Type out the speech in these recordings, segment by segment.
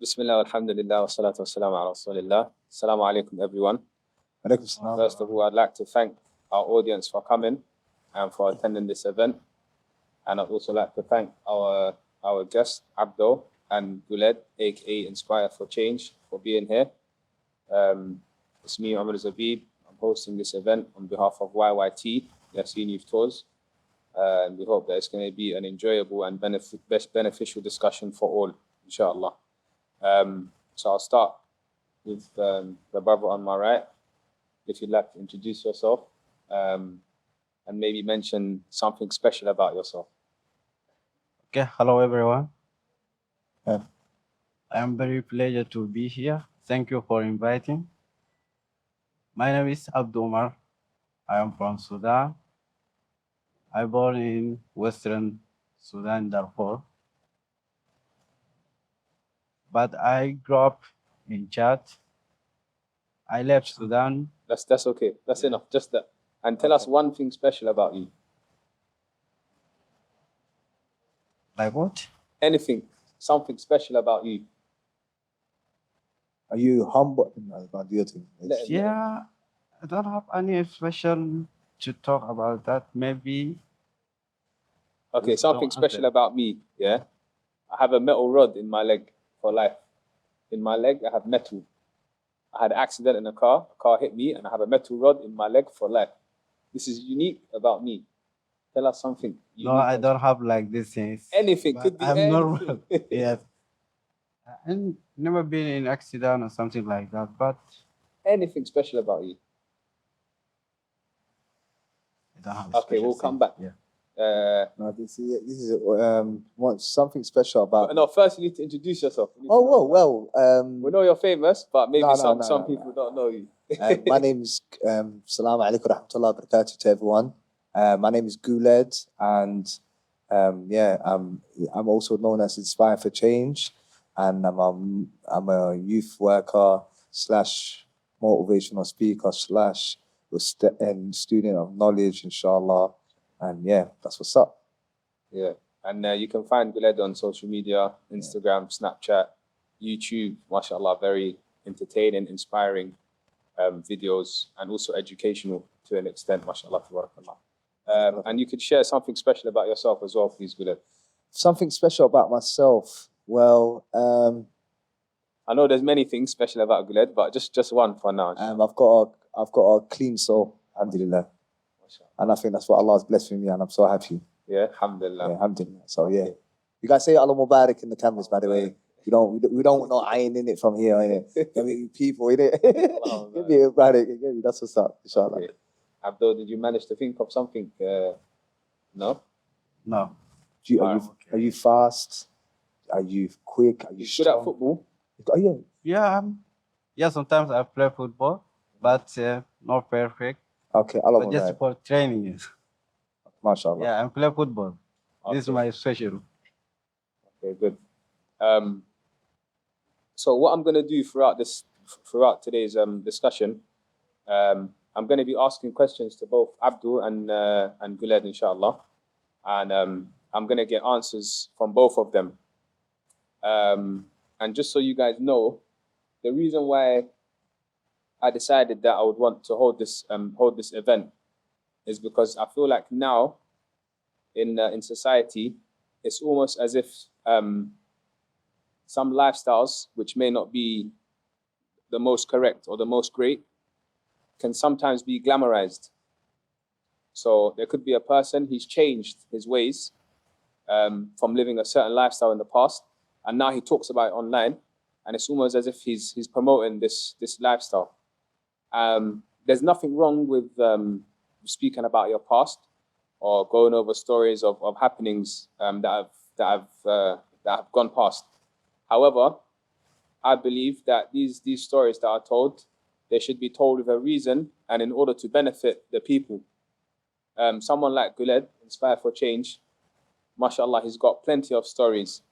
Bismillah, Alhamdulilah, wa salatu wa salam ala Rasulillah. Assalamu alaikum, everyone. Alaykum salam. First of all, I'd like to thank our audience for coming and for attending this event. And I'd also like to thank our guests, Abdu and Guled, aka Inspire for Change, for being here. It's me, Umar Zabib. I'm hosting this event on behalf of YYT, Yasin Youth Tours. And we hope that it's going to be an enjoyable and beneficial discussion for all, inshallah. So I'll start with the brother on my right. If you'd like to introduce yourself and maybe mention something special about yourself. Okay, hello everyone. I am very pleased to be here. Thank you for inviting. My name is Abdu. I am from Sudan. I born in Western Sudan, Darfur. But I grew up in Chad. I left Sudan. That's okay. That's enough. Just that. And tell us one thing special about you. Like what? Anything. Something special about you. Are you humble? No, I can't do it. Yeah, I don't have any special to talk about that. Maybe. Okay, something special about me. Yeah, I have a metal rod in my leg for life. In my leg, I have metal. I had an accident in a car hit me, and I have a metal rod in my leg for life. This is unique about me. Tell us something. No, I don't have like these things. Anything, could be I'm anything. normal. Yes. And never been in accident or something like that, but Anything special about you. I don't have Okay, we'll come back. Yeah. No, this is something special about. No, first you need to introduce yourself. Well. We know you're famous, but maybe No, some people don't know you. My name is Assalamu alaikum rahmatullah barakatuh to everyone. My name is Guled, and I'm also known as Inspire for Change, and I'm a youth worker / motivational speaker / and student of knowledge, inshallah. And yeah, that's what's up. Yeah, and you can find Guled on social media, Instagram, Snapchat, YouTube, mashallah, very entertaining, inspiring videos, and also educational to an extent, mashallah, tabarakallah. And you could share something special about yourself as well, please, Guled. Something special about myself. Well, I know there's many things special about Guled, but just one for now. I've got a clean soul, alhamdulillah. And I think that's what Allah has blessed with me, and I'm so happy. Yeah, alhamdulillah. Yeah, alhamdulillah. So yeah, you guys say Allah Mubarak in the cameras, by the way. We don't want no iron in it from here, innit? I mean, people, innit? Give me a brother. That's what's up, inshallah. Okay. Abdu, did you manage to think of something? No. No. Are you fast? Are you quick? Are you good at football? Oh yeah. Yeah. Sometimes I play football, but not perfect. Okay, Allah But just for training. MashaAllah. Yeah, I play football. Okay. This is my special. Okay, good. So what I'm going to do throughout today's discussion, I'm going to be asking questions to both Abdu and Guled, inshallah, and I'm going to get answers from both of them. And just so you guys know, the reason why I decided that I would want to hold this event is because I feel like now in society, it's almost as if some lifestyles, which may not be the most correct or the most great, can sometimes be glamorized. So there could be a person, he's changed his ways from living a certain lifestyle in the past, and now he talks about it online, and it's almost as if he's promoting this lifestyle. There's nothing wrong with speaking about your past or going over stories of happenings that have gone past. However, I believe that these stories that are told, they should be told with a reason and in order to benefit the people. Someone like Guled, Inspire for Change, mashallah, he's got plenty of stories.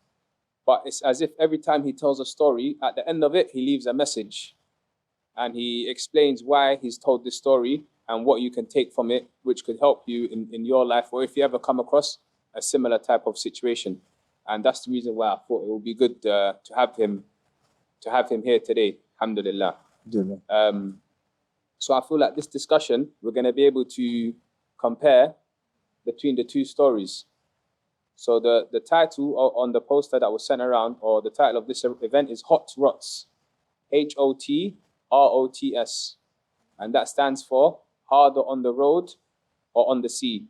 But it's as if every time he tells a story, at the end of it, he leaves a message. And he explains why he's told this story and what you can take from it, which could help you in your life, or if you ever come across a similar type of situation. And that's the reason why I thought it would be good to have him to have him here today. Alhamdulillah. So I feel like this discussion, we're going to be able to compare between the two stories. So the title on the poster that was sent around, or the title of this event, is H.O.T.R.O.T.S. H.O.T.R.O.T.S. And that stands for harder on the road or on the sea.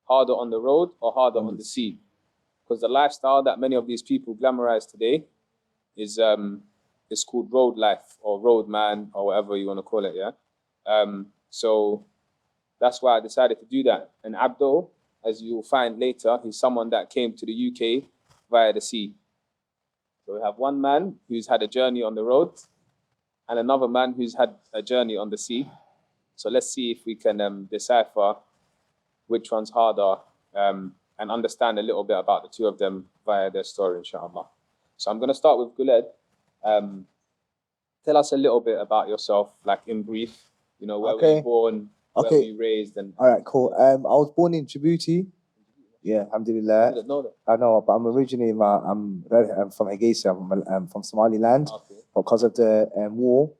Harder on the road or harder on the sea. Because the lifestyle that many of these people glamorize today is called road life, or road man, or whatever you want to call it, yeah? So that's why I decided to do that. And Abdu, as you'll find later, he's someone that came to the UK via the sea. So we have one man who's had a journey on the road and another man who's had a journey on the sea. So let's see if we can decipher which one's harder and understand a little bit about the two of them via their story, inshallah. So I'm going to start with Guled. Tell us a little bit about yourself, like in brief. You know, where were you born, where were you raised? And all right, cool. I was born in Djibouti. Yeah, Alhamdulilah. I didn't know that. I know, but I'm originally I'm from H.O.T.R.O.T.S. I'm from Somaliland. Okay. Because of the war,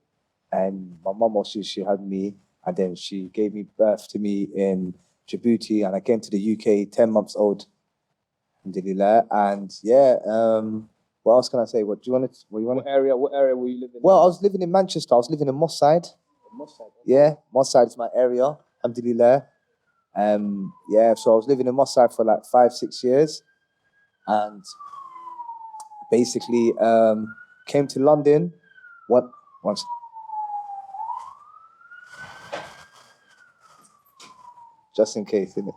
and my mum also, she had me, and then she gave me birth to me in Djibouti, and I came to the UK 10 months old. Alhamdulillah. And yeah, what else can I say? What area were you living in? Well, I was living in Manchester. I was living in Moss Side. Moss Side. Yeah, Moss Side is my area. Alhamdulillah. Yeah, so I was living in Moss Side for like 5-6 years, and basically came to London. Once. Just in case, innit?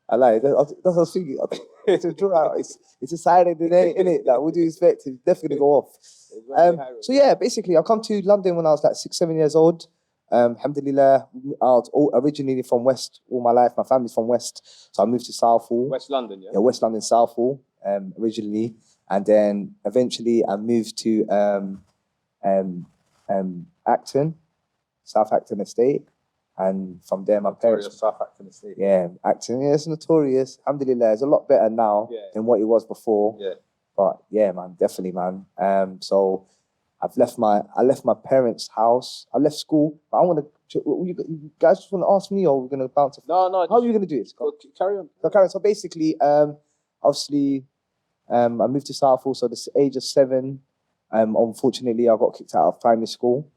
I like it. That's what I was thinking. It's a draw out. It's a Saturday today, innit? Like, what do you expect? It's definitely go off. So yeah, basically, I come to London when I was like 6-7 years old. Alhamdulillah, I was originally from West all my life. My family's from West, so I moved to Southall. West London, yeah? Yeah, West London, Southall, originally. And then eventually I moved to Acton, South Acton Estate. And from there, my parents... South Acton Estate. Yeah, Acton, yeah, it's notorious. Alhamdulillah, it's a lot better now than what it was before. Yeah. But yeah, man, definitely, man. So I left my parents' house. I left school. But I want to... You guys just want to ask me, or we're going to bounce... No. How are you going to do it? Carry on. So basically, obviously, I moved to Southall. So the age of 7, unfortunately, I got kicked out of primary school.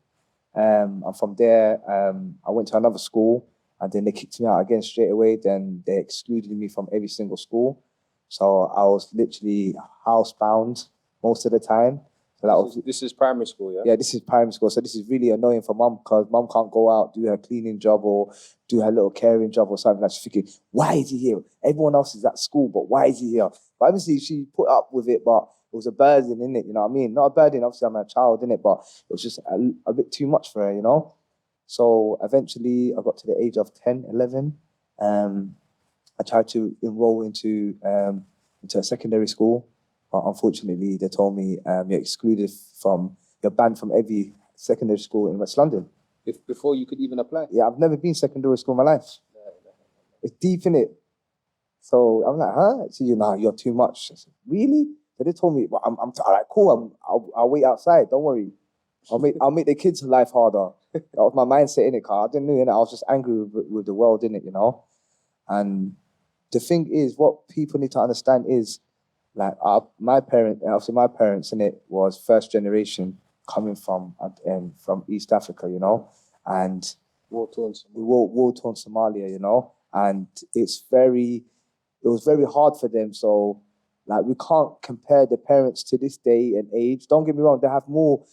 And from there, I went to another school, and then they kicked me out again straight away. Then they excluded me from every single school. So I was literally housebound most of the time. So this is primary school, yeah? Yeah, this is primary school. So this is really annoying for mum, because mum can't go out, do her cleaning job or do her little caring job or something. Like, she's thinking, why is he here? Everyone else is at school, but why is he here? But obviously she put up with it, but it was a burden, innit? You know what I mean? Not a burden, obviously I'm a child, innit? But it was just a bit too much for her, you know? So eventually I got to the age of 10, 11. I tried to enroll into a secondary school. But unfortunately, they told me you're banned from every secondary school in West London. Before you could even apply? Yeah, I've never been secondary school in my life. It's deep, innit? So I'm like, huh? So you're too much. I said, really? So they told me, well, I'm all right, cool. I'll wait outside. Don't worry. I'll make the kids' life harder. That was my mindset, innit? Cause I didn't know, innit? I was just angry with the world, innit? You know. And the thing is, what people need to understand is, like, my parents, in it, was first generation coming from East Africa, you know, and war-torn Somalia, you know, and it was very hard for them. So, like, we can't compare the parents to this day and age. Don't get me wrong; they have more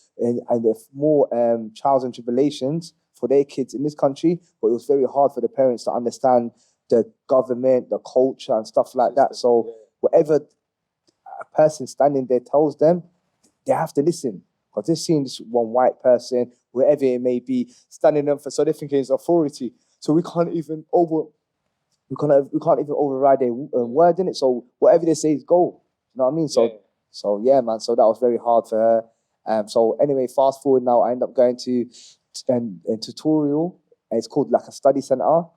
trials and tribulations for their kids in this country, but it was very hard for the parents to understand the government, the culture, and stuff like that. So, whatever a person standing there tells them, they have to listen, because they're seeing this one white person, wherever it may be, standing them for, so they're thinking it's authority. So we can't even override their word, in it. So whatever they say is gold. You know what I mean? So yeah, man. So that was very hard for her. So anyway, fast forward now, I end up going to a tutorial. It's called like a study center,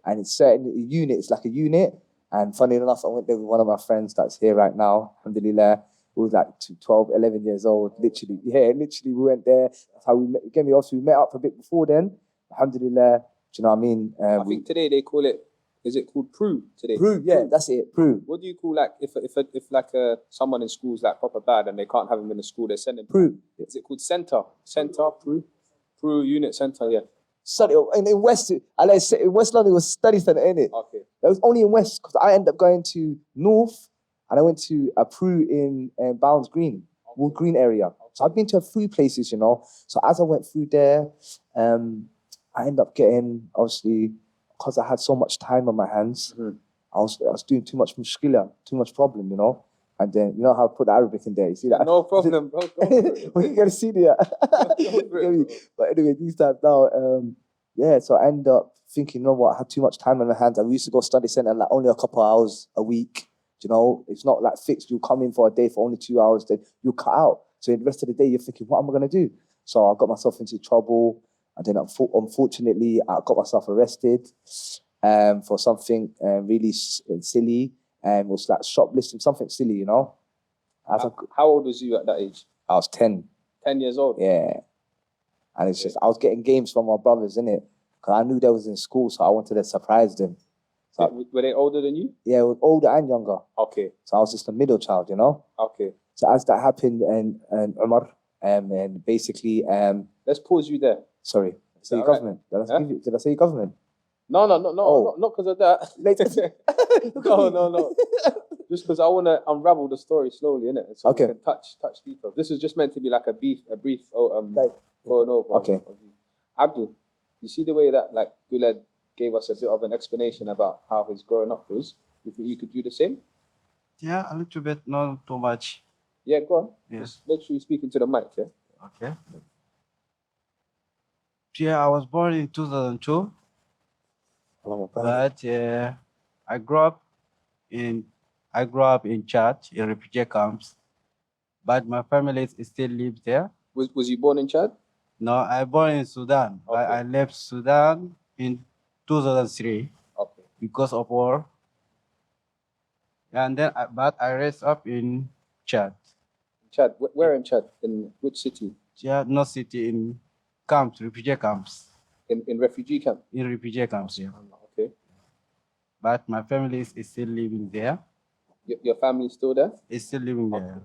and it's certain a unit. It's like a unit. And funny enough, I went there with one of my friends that's here right now, Alhamdulilah. We was like 12, 11 years old, literally. Yeah, literally, we went there. That's how we met. Again, obviously, we met up a bit before then. Alhamdulillah, do you know what I mean? I think today they call it, is it called Pru today? Pru, yeah, that's it, Pru. What do you call like, if like someone in school is like proper bad and they can't have him in the school, they send him. Pru. Is it called Center? Center, Pru? Pru Unit Center, yeah. Study in West, in West London, it was study centre, innit? Okay. It was only in West, because I ended up going to North, and I went to a Pru in Bounds Green, Wood Green area. So I've been to a few places, you know. So as I went through there, I ended up getting, obviously, because I had so much time on my hands, I was doing too much mushkila, too much problem, you know. And then, you know how I put the Arabic in there, you see that? No problem, bro. Well, you gotta see that. But anyway, these times now, yeah, so I ended up thinking, you know what, I had too much time on my hands. And we used to go study centre like only a couple of hours a week. You know, it's not like fixed. You come in for a day for only 2 hours, then you cut out. So the rest of the day, you're thinking, what am I gonna do? So I got myself into trouble. And then unfortunately, I got myself arrested for something really silly. It was like shoplifting, something silly, you know. How old was you at that age? I was 10. 10 years old? Yeah. And it's just, I was getting games from my brothers, innit? Because I knew they was in school, so I wanted to surprise them. So, were they older than you? Yeah, older and younger. Okay. So I was just a middle child, you know? Okay. So as that happened, and Umar, and basically... Let's pause you there. Sorry. Did I say government? Right? Did I say government? No, not because of that. No. Just because I want to unravel the story slowly, innit? So we can touch details. This is just meant to be like a brief going over. Okay. Abdu, you see the way that like Guled gave us a bit of an explanation about how his growing up was? You think you could do the same? Yeah, a little bit, not too much. Yeah, go on. Yeah. Just make sure you speak into the mic, yeah? Okay. Yeah, I was born in 2002. But I grew up in Chad, in refugee camps. But my family still lives there. Was you born in Chad? No, I born in Sudan. Okay. But I left Sudan in 2003 because of war. And then, but I raised up in Chad. Chad, where in Chad? In which city? Chad, no city, in camps, refugee camps. In refugee camp? In refugee camps, yeah. Okay. But my family is still living there. Your family is still there? It's still living there.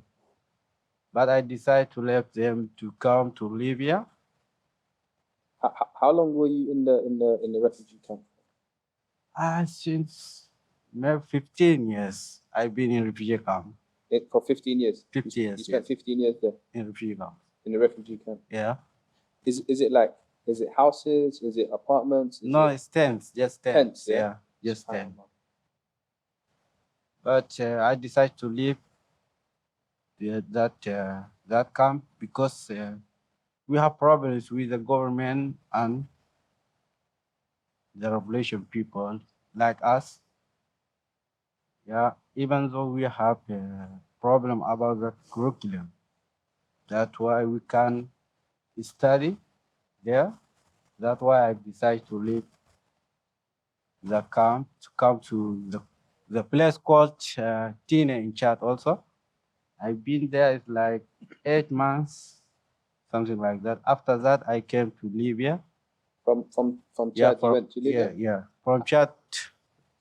But I decided to let them to come to Libya. How long were you in the refugee camp? Since maybe 15 years, I've been in refugee camp. For 15 years? 50 years. You spent 15 years there? In refugee camp. In the refugee camp? Yeah. Is it houses? Is it apartments? It's tents, just tents. Tents, yeah, just tents. But I decided to leave that camp because we have problems with the government and the revolution people like us. Yeah, even though we have a problem about the curriculum, that's why we can study there. That's why I decided to leave the camp to come to the place called Tina in Chad also. I've been there like 8 months, something like that. After that, I came to Libya. From Chad, you went to Libya? Yeah. From Chad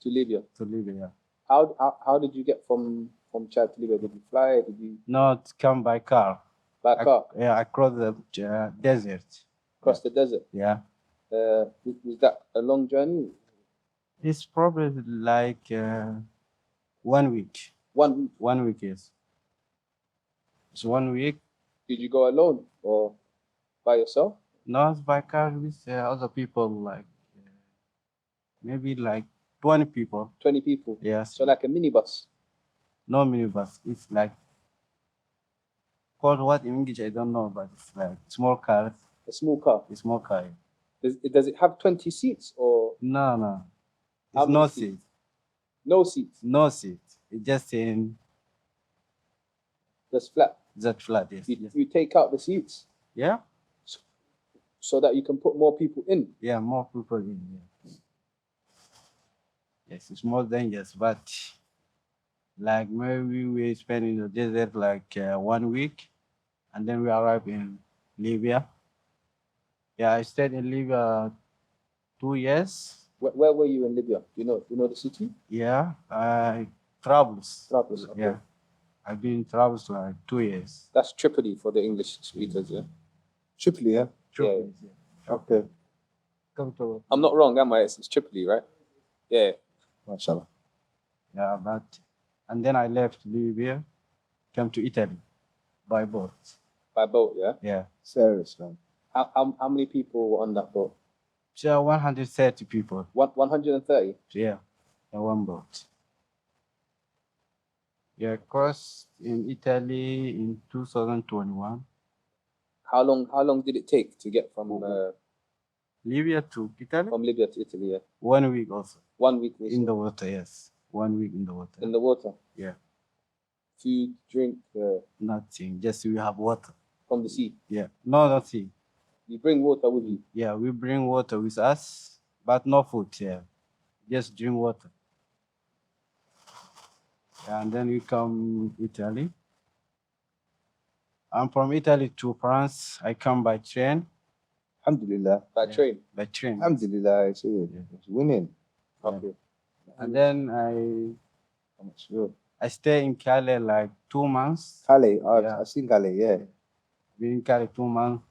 to Libya. To Libya, yeah. How did you get from Chad to Libya? Did you fly? Did you? No, it's come by car. By car? I crossed the desert. Crossed the desert? Yeah. Was that a long journey? It's probably like 1 week. 1 week? 1 week, yes. It's 1 week. Did you go alone or by yourself? No, it's by car with other people, like maybe like 20 people. 20 people? Yes. So like a minibus? No minibus. It's like, called what in English, I don't know, but it's like small car. A small car? A small car. Does it have 20 seats or? No. It's no seat. No seats? No seat. It's just in. Just flat? Just flat, yes. You take out the seats? Yeah. So that you can put more people in? Yeah, more people in, yeah. Yes, it's more dangerous, but Like maybe we spend in the desert like 1 week, and then we arrive in Libya. Yeah, I stayed in Libya 2 years. Where were you in Libya? Do you know the city? Yeah, I travels. Trablus. Okay. Yeah, I've been in travels like 2 years. That's Tripoli for the English speakers. Yeah. Tripoli, yeah. Tripoli, yeah. Okay. Come to I'm not wrong, am I? It's Tripoli, right? Yeah. MashaAllah. yeah, and then I left Libya, came to Italy by boat. By boat, yeah. Yeah, Serious, man. How many people were on that boat? so 130 people. 130. Yeah, in one boat. Yeah, crossed in Italy in 2021. How long did it take to get from Libya to Italy, from Libya to Italy? Yeah. 1 week also. 1 week was In the water, yes. 1 week in the water. in the water. Yeah, Food, drink nothing. Just we have water. from the sea. Yeah, no, nothing. You bring water with you. Yeah, we bring water with us, but no food. Yeah, just drink water. Yeah, and then we come Italy. I'm from Italy to France. I come by train. Alhamdulilah. By Yeah. train. By train. Alhamdulilah. It's winning. Okay. And then I'm not sure. I stay in Calais like 2 months. Calais. Yeah. I've seen Calais, yeah. Been in Calais 2 months.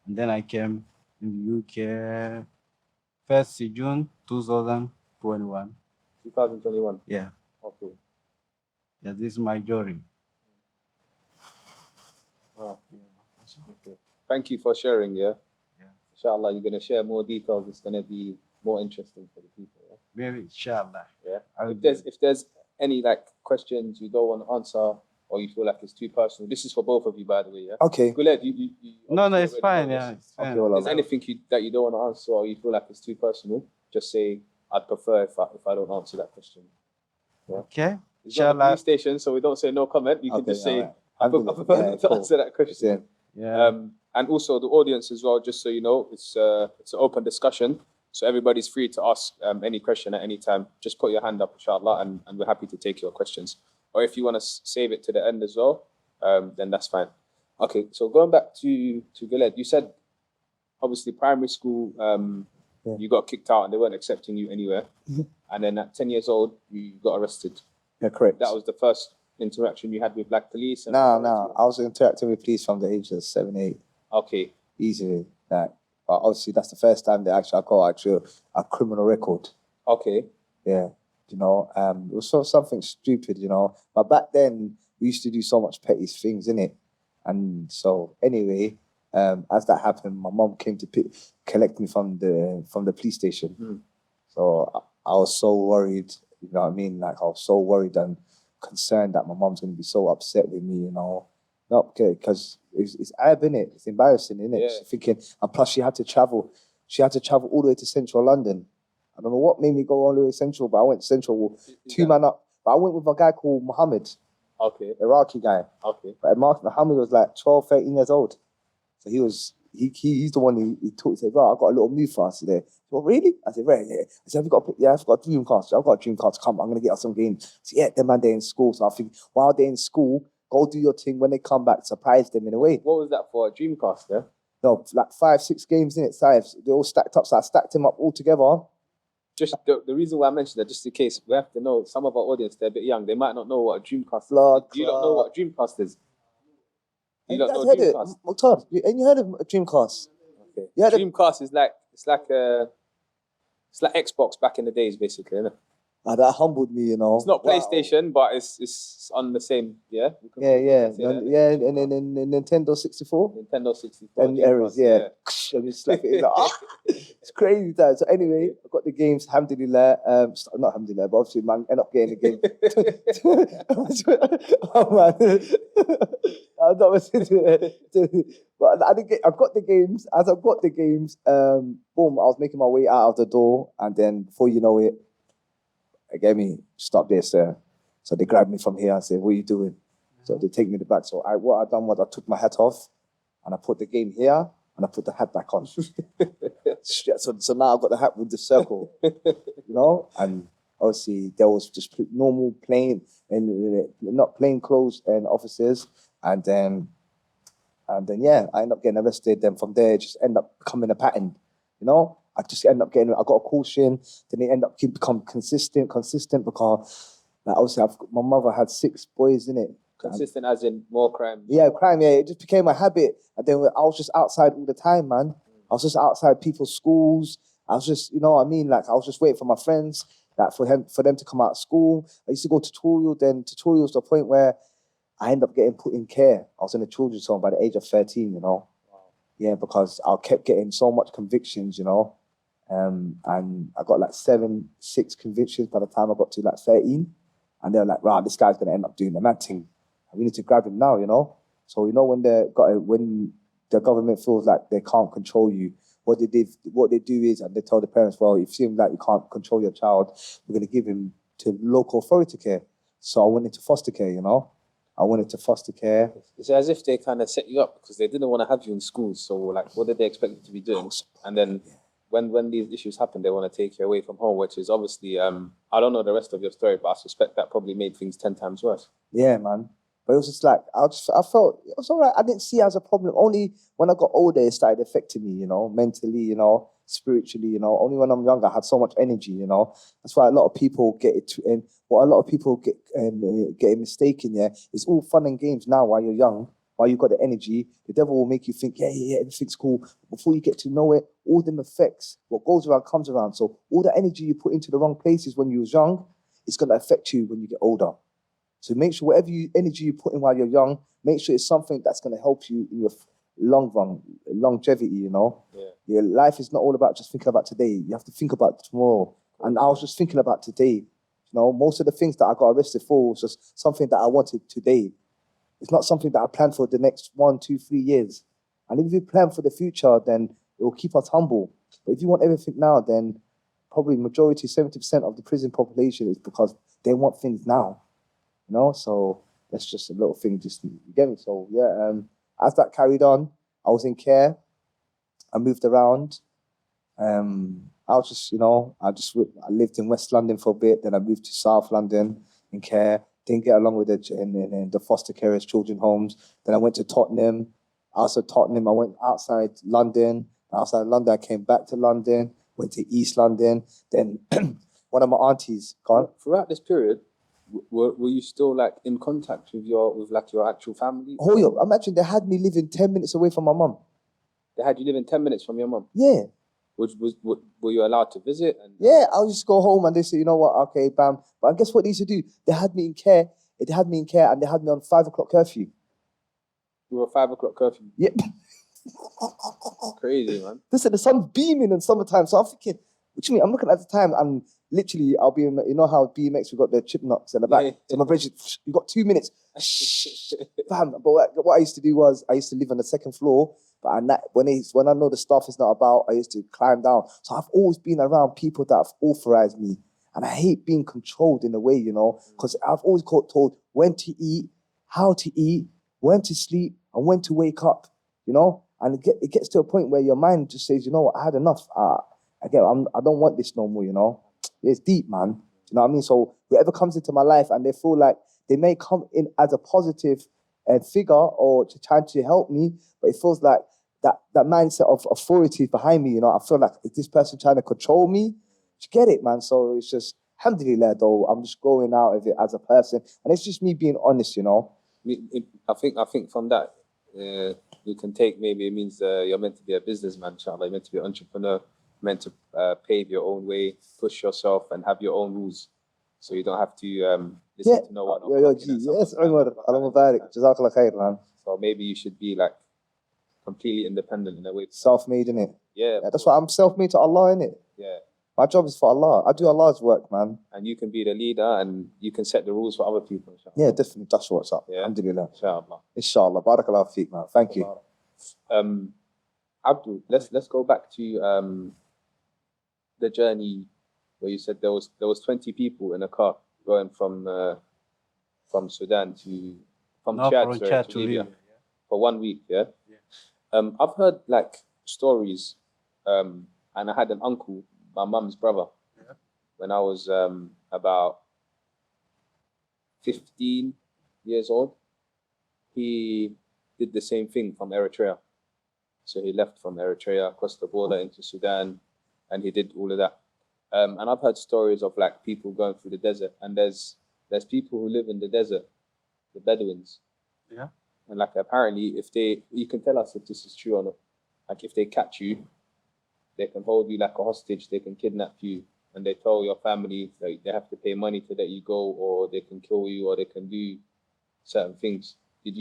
And then I came in the UK 1st June 2021. 2021. Yeah. Okay. Yeah, this is my journey. Wow. Okay. Thank you for sharing. Yeah. Yeah. Inshallah, you're gonna share more details. It's gonna be more interesting for the people. Yeah. Maybe inshallah. Yeah. I'll If there's any like questions you don't want to answer or you feel like it's too personal, this is for both of you, by the way. Yeah. Okay. Guled, No, obviously it's already fine. know Yeah, this. it's fine. Okay, well, If there's anything that you don't want to answer or you feel like it's too personal, just say I'd prefer if I don't answer that question. Okay. It's not a Inshallah. police station, so we don't say no comment. You can Okay, just say alright. I prefer Yeah, not to cool. answer that question. Yeah. And also the audience as well, just so you know, it's an open discussion. So everybody's free to ask any question at any time. Just put your hand up, inshallah, and we're happy to take your questions. Or if you want to save it to the end as well, then that's fine. Okay, so going back to Guled, you said obviously primary school, you got kicked out and they weren't accepting you anywhere. And then at 10 years old, you got arrested. Yeah, correct. That was the first interaction you had with black police? And No. I was interacting with police from the age of 7, 8. Okay. Easily. Like, but obviously, that's the first time that I got a criminal record. Okay. Yeah. You know, it was sort of something stupid, you know. But back then, we used to do so much petty things, innit? And so, anyway, as that happened, my mom came to collect me from the police station. So I was so worried, you know what I mean? Like, I was so worried and concerned that my mom's going to be so upset with me, you know. Not okay, because it's ab, innit? It's embarrassing, innit? Yeah. She's thinking, and plus she had to travel all the way to central London. I don't know what made me go all the way to central, but I went to central, two man up. But I went with a guy called Mohammed, Okay. Iraqi guy. Okay. But Mohammed was like 12, 13 years old. So he's the one who talked, said, right, I got a little move for us today. Well, really? I said, right, yeah. I said, I've got a dream car. I've got a dream car to come. I'm going to get us some games. I said, yeah, them man, they're in school. So I think while they're in school, go do your thing. When they come back, surprise them in a way. What was that for? A Dreamcast, yeah? No, like 5, 6 games in it, sides. They all stacked up. So I stacked them up all together. Just the reason why I mentioned that, just in case, we have to know, some of our audience, they're a bit young. They might not know what a Dreamcast is. Blood You don't know what a Dreamcast is? You Have don't know you guys heard Dreamcast? it? Todd, ain't you heard of Dreamcast? Okay. Yeah, Dreamcast is like, it's like Xbox back in the days, basically, isn't it? That humbled me, you know. It's not Wow. PlayStation, but it's on the same, yeah? We can Yeah. say that. Yeah, and then Nintendo 64. Nintendo 64. And errors, Dreamcast, yeah. And just slap it in like, it's crazy time. So anyway, I got the games, alhamdulillah. Not alhamdulillah, but obviously man end up getting the game. Oh man. I'm not but I got the games. As I got the games, boom, I was making my way out of the door, and then before you know it, again me, stop there, sir. So they grabbed me from here and said, what are you doing? So they take me to the back. So what I done was I took my hat off and I put the game here and I put the hat back on. So now I've got the hat with the circle, you know? And obviously there was just normal plain and not plain clothes and officers, and then yeah, I end up getting arrested. Then from there, just end up becoming a pattern. You know, I just end up getting. I got a caution. Then it end up become consistent because, like, obviously, my mother had 6 boys in it. Consistent as in more crime. Yeah, crime. Yeah, it just became a habit. And then I was just outside all the time, man. I was just outside people's schools. I was just, you know what I mean? Like, I was just waiting for my friends, like for them to come out of school. I used to go to tutorial. Then tutorial was the point where I ended up getting put in care. I was in a children's home by the age of 13, you know. Wow. Yeah, because I kept getting so much convictions, you know. And I got like 6 convictions by the time I got to like 13. And they were like, wow, this guy's going to end up doing the mad thing. We need to grab him now, you know. So, you know, when the government feels like they can't control you, what they do is, and they tell the parents, well, if you seem like you can't control your child, we're going to give him to local authority care. So I went into foster care, you know. I went into foster care. It's as if they kind of set you up because they didn't want to have you in school. So, like, what did they expect you to be doing? And then when these issues happen, they want to take you away from home, which is obviously, I don't know the rest of your story, but I suspect that probably made things 10 times worse. Yeah, man. But it was just like, I felt, it was all right. I didn't see it as a problem. Only when I got older, it started affecting me, you know, mentally, you know, spiritually, you know. Only when I'm younger, I had so much energy, you know. That's why a lot of people get it, and what a lot of people get mistaken, yeah, it's all fun and games now while you're young, while you've got the energy. The devil will make you think, yeah, everything's cool. Before you get to know it, all them effects, what goes around comes around. So all the energy you put into the wrong places when you was young, it's going to affect you when you get older. So make sure whatever energy you put in while you're young, make sure it's something that's going to help you in your long run, longevity, you know? Yeah. Your life is not all about just thinking about today. You have to think about tomorrow. And I was just thinking about today. You know, most of the things that I got arrested for was just something that I wanted today. It's not something that I planned for the next 1, 2, 3 years. And if you plan for the future, then it will keep us humble. But if you want everything now, then probably majority, 70% of the prison population is because they want things now. You know, so that's just a little thing, just you get me. So yeah, as that carried on, I was in care. I moved around. I was just, you know, I lived in West London for a bit. Then I moved to South London in care. Didn't get along with it in the foster carers, children's homes. Then I went to Tottenham. After Tottenham, I went outside London. Outside London, I came back to London. Went to East London. Then one of my aunties gone. Throughout this period, were you still like in contact with your actual family? Oh, yeah, imagine they had me living 10 minutes away from my mum. They had you living 10 minutes from your mum? Yeah. Were you allowed to visit? Yeah, I'll just go home and they say, you know what, okay, bam. But guess what they used to do? They had me in care. They had me in care and they had me on 5 o'clock curfew. You were 5 o'clock curfew? Yeah. Crazy, man. Listen, the sun's beaming in summertime. So I'm thinking, what do you mean? I'm looking at the time and literally I'll be in, you know how BMX, we got the chipmunks in the back. Yeah. So my brother, you got 2 minutes. Bam. But what I used to do was I used to live on the second floor. But when I know the stuff is not about, I used to climb down. So I've always been around people that have authorized me. And I hate being controlled in a way, you know, because I've always got told when to eat, how to eat, when to sleep, and when to wake up, you know. And it gets to a point where your mind just says, you know what, I had enough. I don't want this no more, you know. It's deep, man. You know what I mean? So whoever comes into my life and they feel like they may come in as a positive figure or to try to help me, but it feels like that mindset of authority behind me, you know, I feel like, is this person trying to control me? You get it, man? So it's just, alhamdulillah, though, I'm just growing out of it as a person. And it's just me being honest, you know? I think from that, you can take, maybe it means you're meant to be a businessman, inshallah. You're meant to be an entrepreneur, meant to pave your own way, push yourself and have your own rules. So you don't have to listen to no one. Yes, Umar, Allah Mubarak, Jazakallah khair, man. So maybe you should be like completely independent in a way. Self-made, innit? Yeah. That's why I'm self-made to Allah, innit? Yeah. My job is for Allah. I do Allah's work, man. And you can be the leader and you can set the rules for other people, inshallah. Yeah, definitely. That's what's up. Yeah. Alhamdulillah. Inshallah. Inshallah. Barakallahu feek, man. Thank you. Abdu, let's go back to the journey where you said there was 20 people in a car going from Sudan from Chad to Libya for 1 week, yeah? I've heard like stories, and I had an uncle, my mum's brother, when I was about 15 years old. He did the same thing from Eritrea. So he left from Eritrea, crossed the border into Sudan, and he did all of that. And I've heard stories of like people going through the desert, and there's people who live in the desert, the Bedouins. Yeah. And like apparently, you can tell us if this is true or not. Like if they catch you, they can hold you like a hostage. They can kidnap you, and they tell your family that they have to pay money to let you go, or they can kill you, or they can do certain things. Do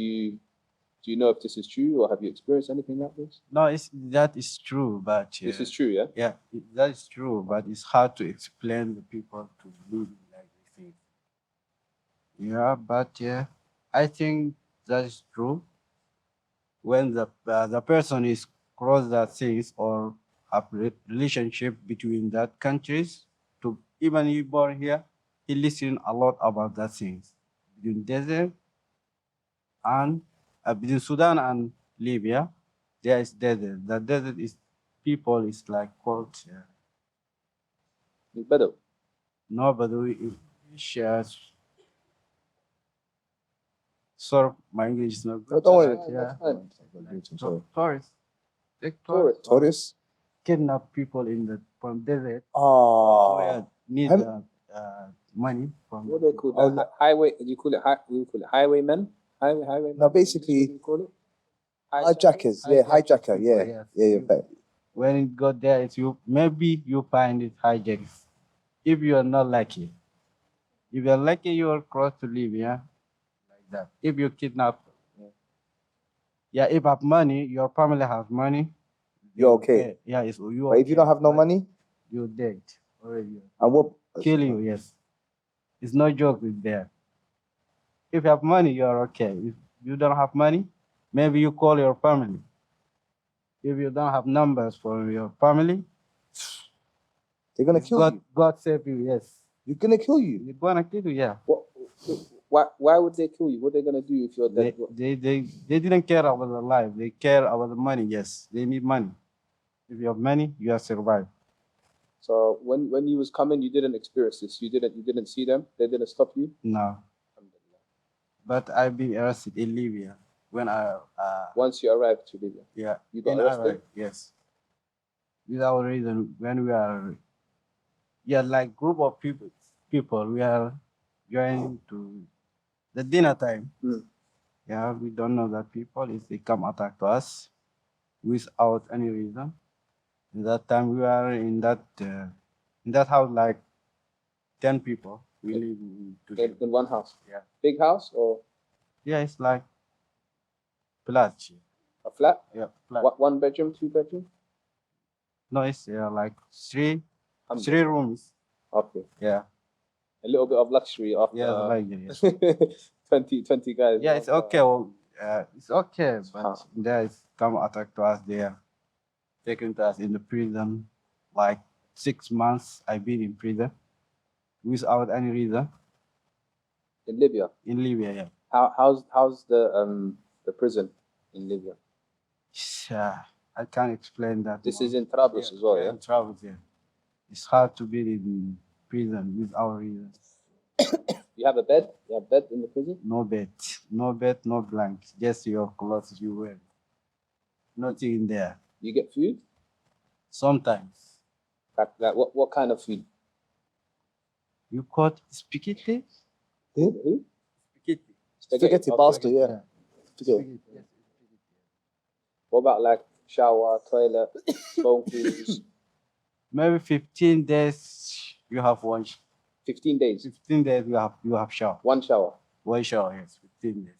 you know if this is true, or have you experienced anything like this? No, that is true, but This is true, yeah. yeah, that is true, but it's hard to explain the people to live like this. Yeah, but yeah, I think that is true. When the person is cross that things or have relationship between that countries, to even you born here, he listen a lot about that things between desert and between Sudan and Libya. There is desert. The desert is people is like called It's better. nobody shares. Sorry, my English is not No, good. don't worry. Yeah. Sorry. Tourists. Tourists. Torres? Kidnap people in the from desert Oh. need Hem- money from. What do they call Oh, that? Highway? You call it what do you call it? Highwaymen? Highwaymen? No, basically, What do you call it? hijackers. Yeah, hijacker. Yeah. Yes. Yeah, you're right. When it got there, it's you. Maybe you find it hijackers. If you are not lucky, if you are lucky, you will cross to Libya like that. If you kidnap, yeah. If you have money, your family has money. You're okay. Yeah, it's you. But if you don't have no money, you're dead already. and what? Kill you. Yes, it's no joke with there. If you have money, you are okay. If you don't have money, maybe you call your family. If you don't have numbers for your family, They're gonna kill you. God save you. Yes, You're gonna kill you. they're gonna kill you. Yeah. Why would they kill you? What are they gonna do if you're dead? They didn't care about the life. They care about the money. Yes, they need money. If you have money, you have survived. So when you was coming, you didn't experience this. You didn't see them. They didn't stop you. No, but I've been arrested in Libya when I Once you arrived to Libya, yeah you got in arrested. Iraq, yes, without reason. When we are like group of people we are going to the dinner time. Yeah, we don't know that people if they come attack to us without any reason. At that time we are in that house like 10 people. We live together. In one house. Yeah. Big house or Yeah, it's like flat. a flat? Yeah, flat. What, 1 bedroom, 2 bedroom? No, it's like three rooms. Okay. Yeah. A little bit of luxury after Yeah, the luxury. 20 guys. Yeah, it's okay. Well, it's okay, but there's come attack to us there, taken to us in the prison, like 6 months. I've been in prison without any reason In Libya. in Libya. Yeah. How's the prison in Libya? I can't explain that. This is in Trablus as well, yeah? In Trablus, yeah. It's hard to be in prison without reason. You have a bed? You have a bed in the prison? No bed, no blanket, just your clothes you wear. Nothing in there. You get food? Sometimes. Like what kind of food? You caught spaghetti? Who? Spaghetti pasta, yeah. Yeah. Spaghetti. Yes. What about like shower, toilet, phone calls? Maybe 15 days you have one. 15 days. 15 days you have shower. One shower. One shower, yes. 15 days.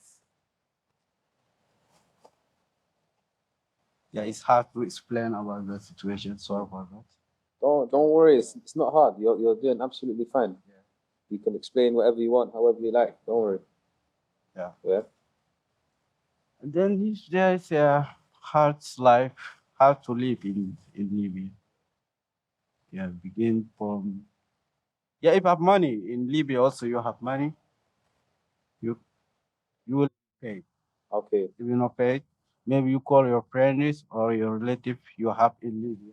Yeah, it's hard to explain about the situation. Sorry about that. Don't worry. It's not hard. You're doing absolutely fine. Yeah. You can explain whatever you want, however you like. Don't worry. Yeah. Yeah. And then there's a hard life, hard to live in Libya. Yeah, begin from. Yeah, if you have money in Libya, also you have money. You will pay. Okay. If you not pay, maybe you call your friends or your relative you have in Libya.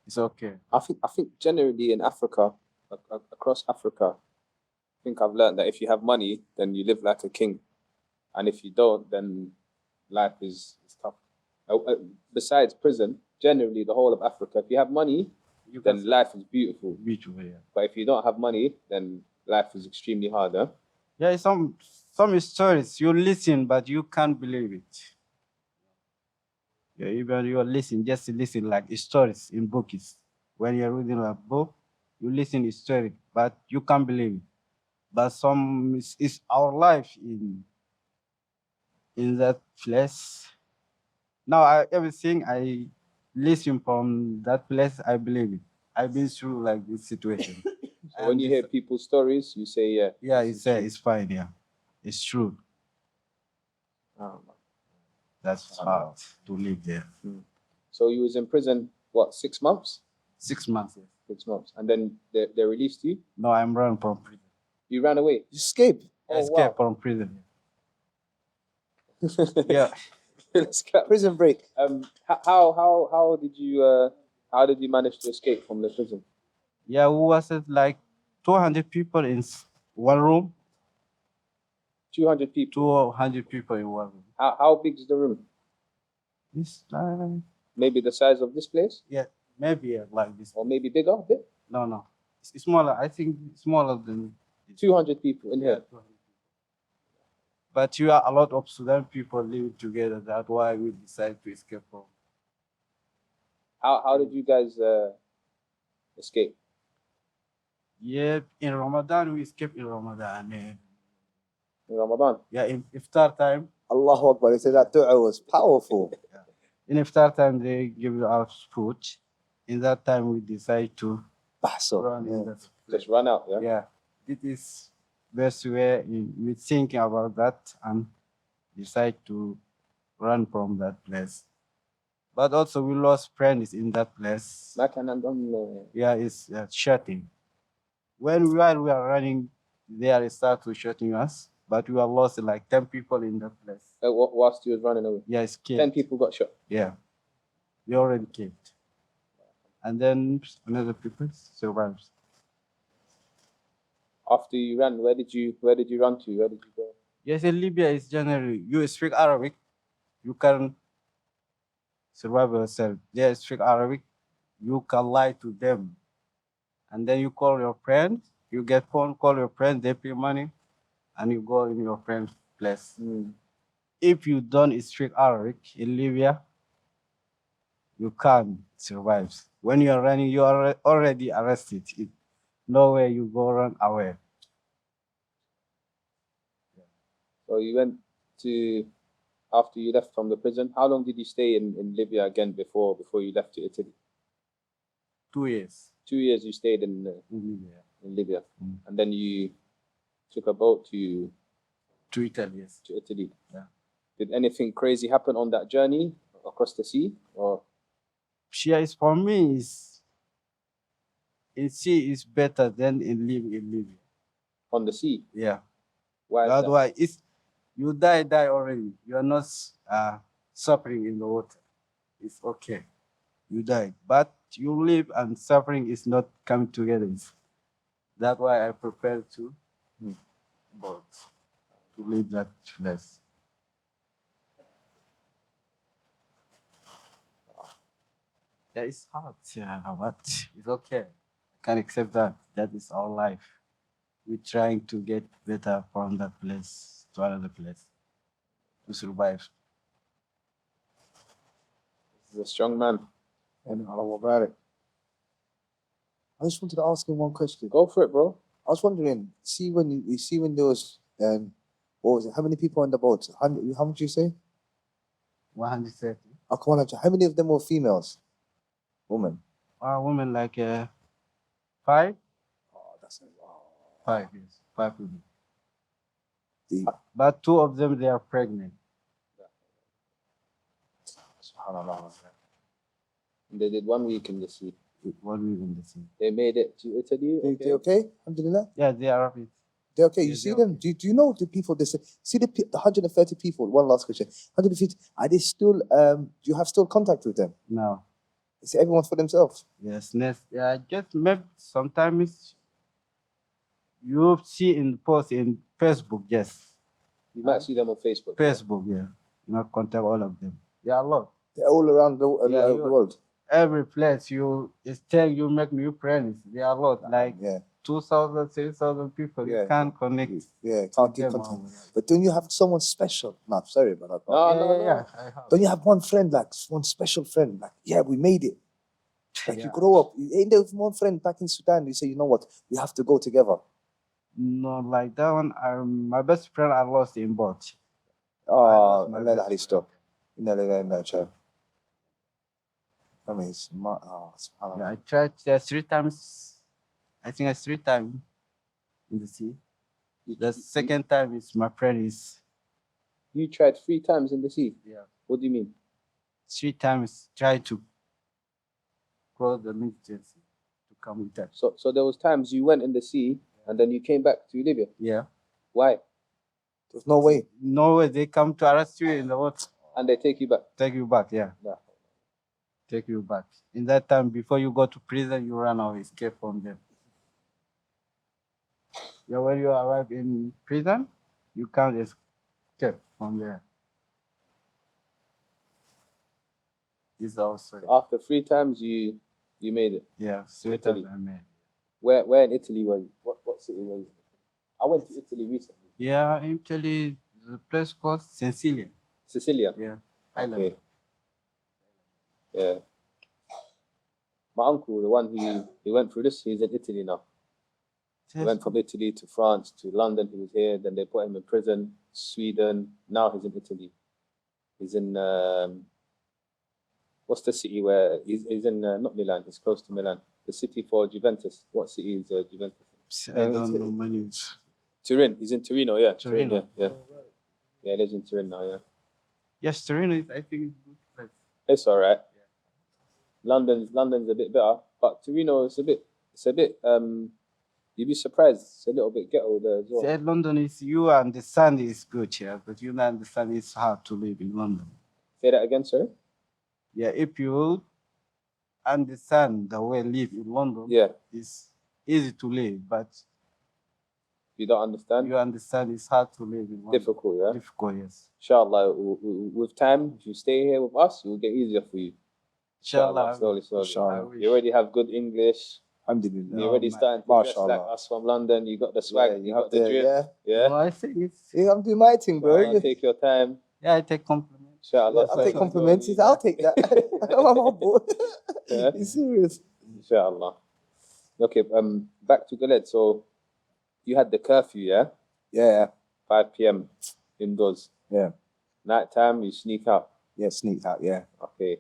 It's okay. I think generally in Africa, across Africa, I think I've learned that if you have money, then you live like a king, and if you don't, then life is tough. Besides prison, generally the whole of Africa, if you have money, then life is beautiful. Beautiful, yeah. But if you don't have money, then life is extremely hard. Huh? Yeah, some stories you listen, but you can't believe it. Yeah, even you listen, just listen like stories in books. When you're reading a book, you listen to story, but you can't believe it. But some is our life in that place. Now everything I listen from that place, I believe it. I've been through like this situation. So when you hear people's stories, you say, yeah. Yeah, it's fine. Yeah, it's true. Oh, That's hard to live there. so you was in prison, what, 6 months? 6 months. Yes. 6 months. And then they released you? No, I'm running from prison. You ran away? You escape. I escaped from prison. Wow. Yeah. Let's go. Prison break. How did you manage to escape from the prison? Yeah, we was at like 200 people in one room. 200 people. 200 people in one room. How big is the room? This Maybe the size of this place? yeah, maybe like this. Or maybe bigger? A bit? No, it's smaller. I think smaller than 200 people in here. 200 people. But you are a lot of Sudan people living together. That's why we decided to escape from. How did you guys escape? Yeah, in Ramadan we escape in Ramadan. In Ramadan? Yeah, in iftar time. Allahu Akbar. They said that dua was powerful. In iftar time they give us food. In that time we decide to Bahso. run in that. Just run out, yeah? Yeah, it is best way we thinking about that and decide to run from that place. But also we lost friends in that place. Yeah, it's shooting. While we are running, they are start to shooting us. But we are lost like 10 people in that place. Whilst you was running away? Yeah, it's killed. 10 people got shot? Yeah, we already killed. And then another people survives. After you ran, where did you run to? Where did you go? Yes, in Libya is generally you speak Arabic, you can survive yourself. They speak Arabic, you can lie to them. And then you call your friend, you get phone, call your friend, they pay money, and you go in your friend's place. If you don't speak Arabic in Libya, you can't survive. When you are running, you are already arrested. No way you go run away. So you went to, after you left from the prison, how long did you stay in Libya again before you left to Italy? 2 years. 2 years you stayed in Libya. Libya. And then you took a boat to Italy, yes. To Italy. Yeah. Did anything crazy happen on that journey across the sea? Or Shia for me is in sea is better than in Libya. On the sea? Yeah. Why is That's that? why you die already. You are not suffering in the water. It's okay. You die. But you live and suffering is not coming together. That's why I prefer to boat to leave that place. Yeah, it's hard. Yeah, but it's okay. I can accept that. That is our life. We're trying to get better from that place to another place to survive. He's a strong man. And Allah about it. I just wanted to ask him one question. Go for it, bro. I was wondering, when there was what was it? How many people on the boat? How much did you say? 130. Oh, come on, how many of them were females? Women. Women like 5? Oh, that's 5, yes. 5 women. deep. But 2 of them, they are pregnant. SubhanAllah. They did 1 week in the sea. 1 week in the sea. They made it to Italy. They okay? Alhamdulillah. Yeah, they are happy. They're okay. You Yeah, see they're them? Do you know the people? They say, see the 130 people. One last question. 150. Are they still? Do you have still contact with them? No. It's everyone's for themselves. Yes, next. Yeah, just maybe sometimes you see in post in Facebook, yes. You might see them on Facebook. Facebook, yeah. You not contact all of them. Yeah, a lot. They're all around Yeah, the you- world. Every place you still you make new friends. There are a lot, like Yeah. 2,000, 3,000 people. Yeah. You can't connect. Yeah, can't keep them contact. all. But don't you have someone special? No, sorry about that. No, Yeah, no, yeah, no. yeah. I have. Don't you have one friend, like one special friend? Like, yeah, we made it. Like you Yeah. grow up. Ain't there one friend back in Sudan? You say, you know what? We have to go together. No, like that one. My best friend I lost in boat. Oh, my and then best how do you stop? No, child. I mean, it's Yeah, I tried 3 times. I think it's 3 times in the sea. The second time is my friend is You tried 3 times in the sea. yeah. What do you mean? 3 times try to cross the Mediterranean Sea to come with that. So there was times you went in the sea and then you came back to Libya. Yeah. Why? there's no way. No way they come to arrest you in the water. And they take you back. Take you back, yeah. Yeah. Take you back. In that time, before you go to prison, you run away, escape from them. Yeah, when you arrive in prison, you can't escape from there. It's also After 3 times you made it. yeah, Italy. I mean. Where in Italy were you? What city were you? I went to Italy recently. Yeah, actually, the place called Sicily. Sicilia. Yeah, island. Okay. Yeah. My uncle, the one he went through this, he's in Italy now. He went from Italy to France to London. He was here. Then they put him in prison, Sweden. Now he's in Italy. He's in what's the city where he's in? Not Milan. He's close to Milan. The city for Juventus. What city is Juventus? I don't know many. Turin. He's in Torino. Yeah. Turin, Torino. yeah. Yeah, he lives in Turin now. Yeah. Yes, Torino is, I think, it's good place. It's all right. London's a bit better, but Torino is a bit. You'd be surprised. It's a little bit ghetto there as well. Say London is you understand is good, yeah, but you don't understand it's hard to live in London. Say that again, sir. Yeah, if you understand the way live in London, Yeah. it's easy to live, but You don't understand. you understand it's hard to live in London. Difficult, yeah. Difficult, yes. Inshallah, with time, if you stay here with us, it will get easier for you. Inshallah. Slowly. Inshallah. You already have good English. Alhamdulillah. You're already starting to dress like us from London. You got the swag. you got the drip. Yeah. No, I think it's Yeah, I'm doing my thing, bro. Inshallah, take your time. yeah, I take compliments. Inshallah. I'll take compliments. He said, I'll take that. I'm humble. Yeah. He's serious. Inshallah. Okay. Back to Galed. So, you had the curfew, yeah. Yeah, 5 p.m. indoors. yeah. Night time, you sneak out. Yeah, sneaked out, yeah. Okay.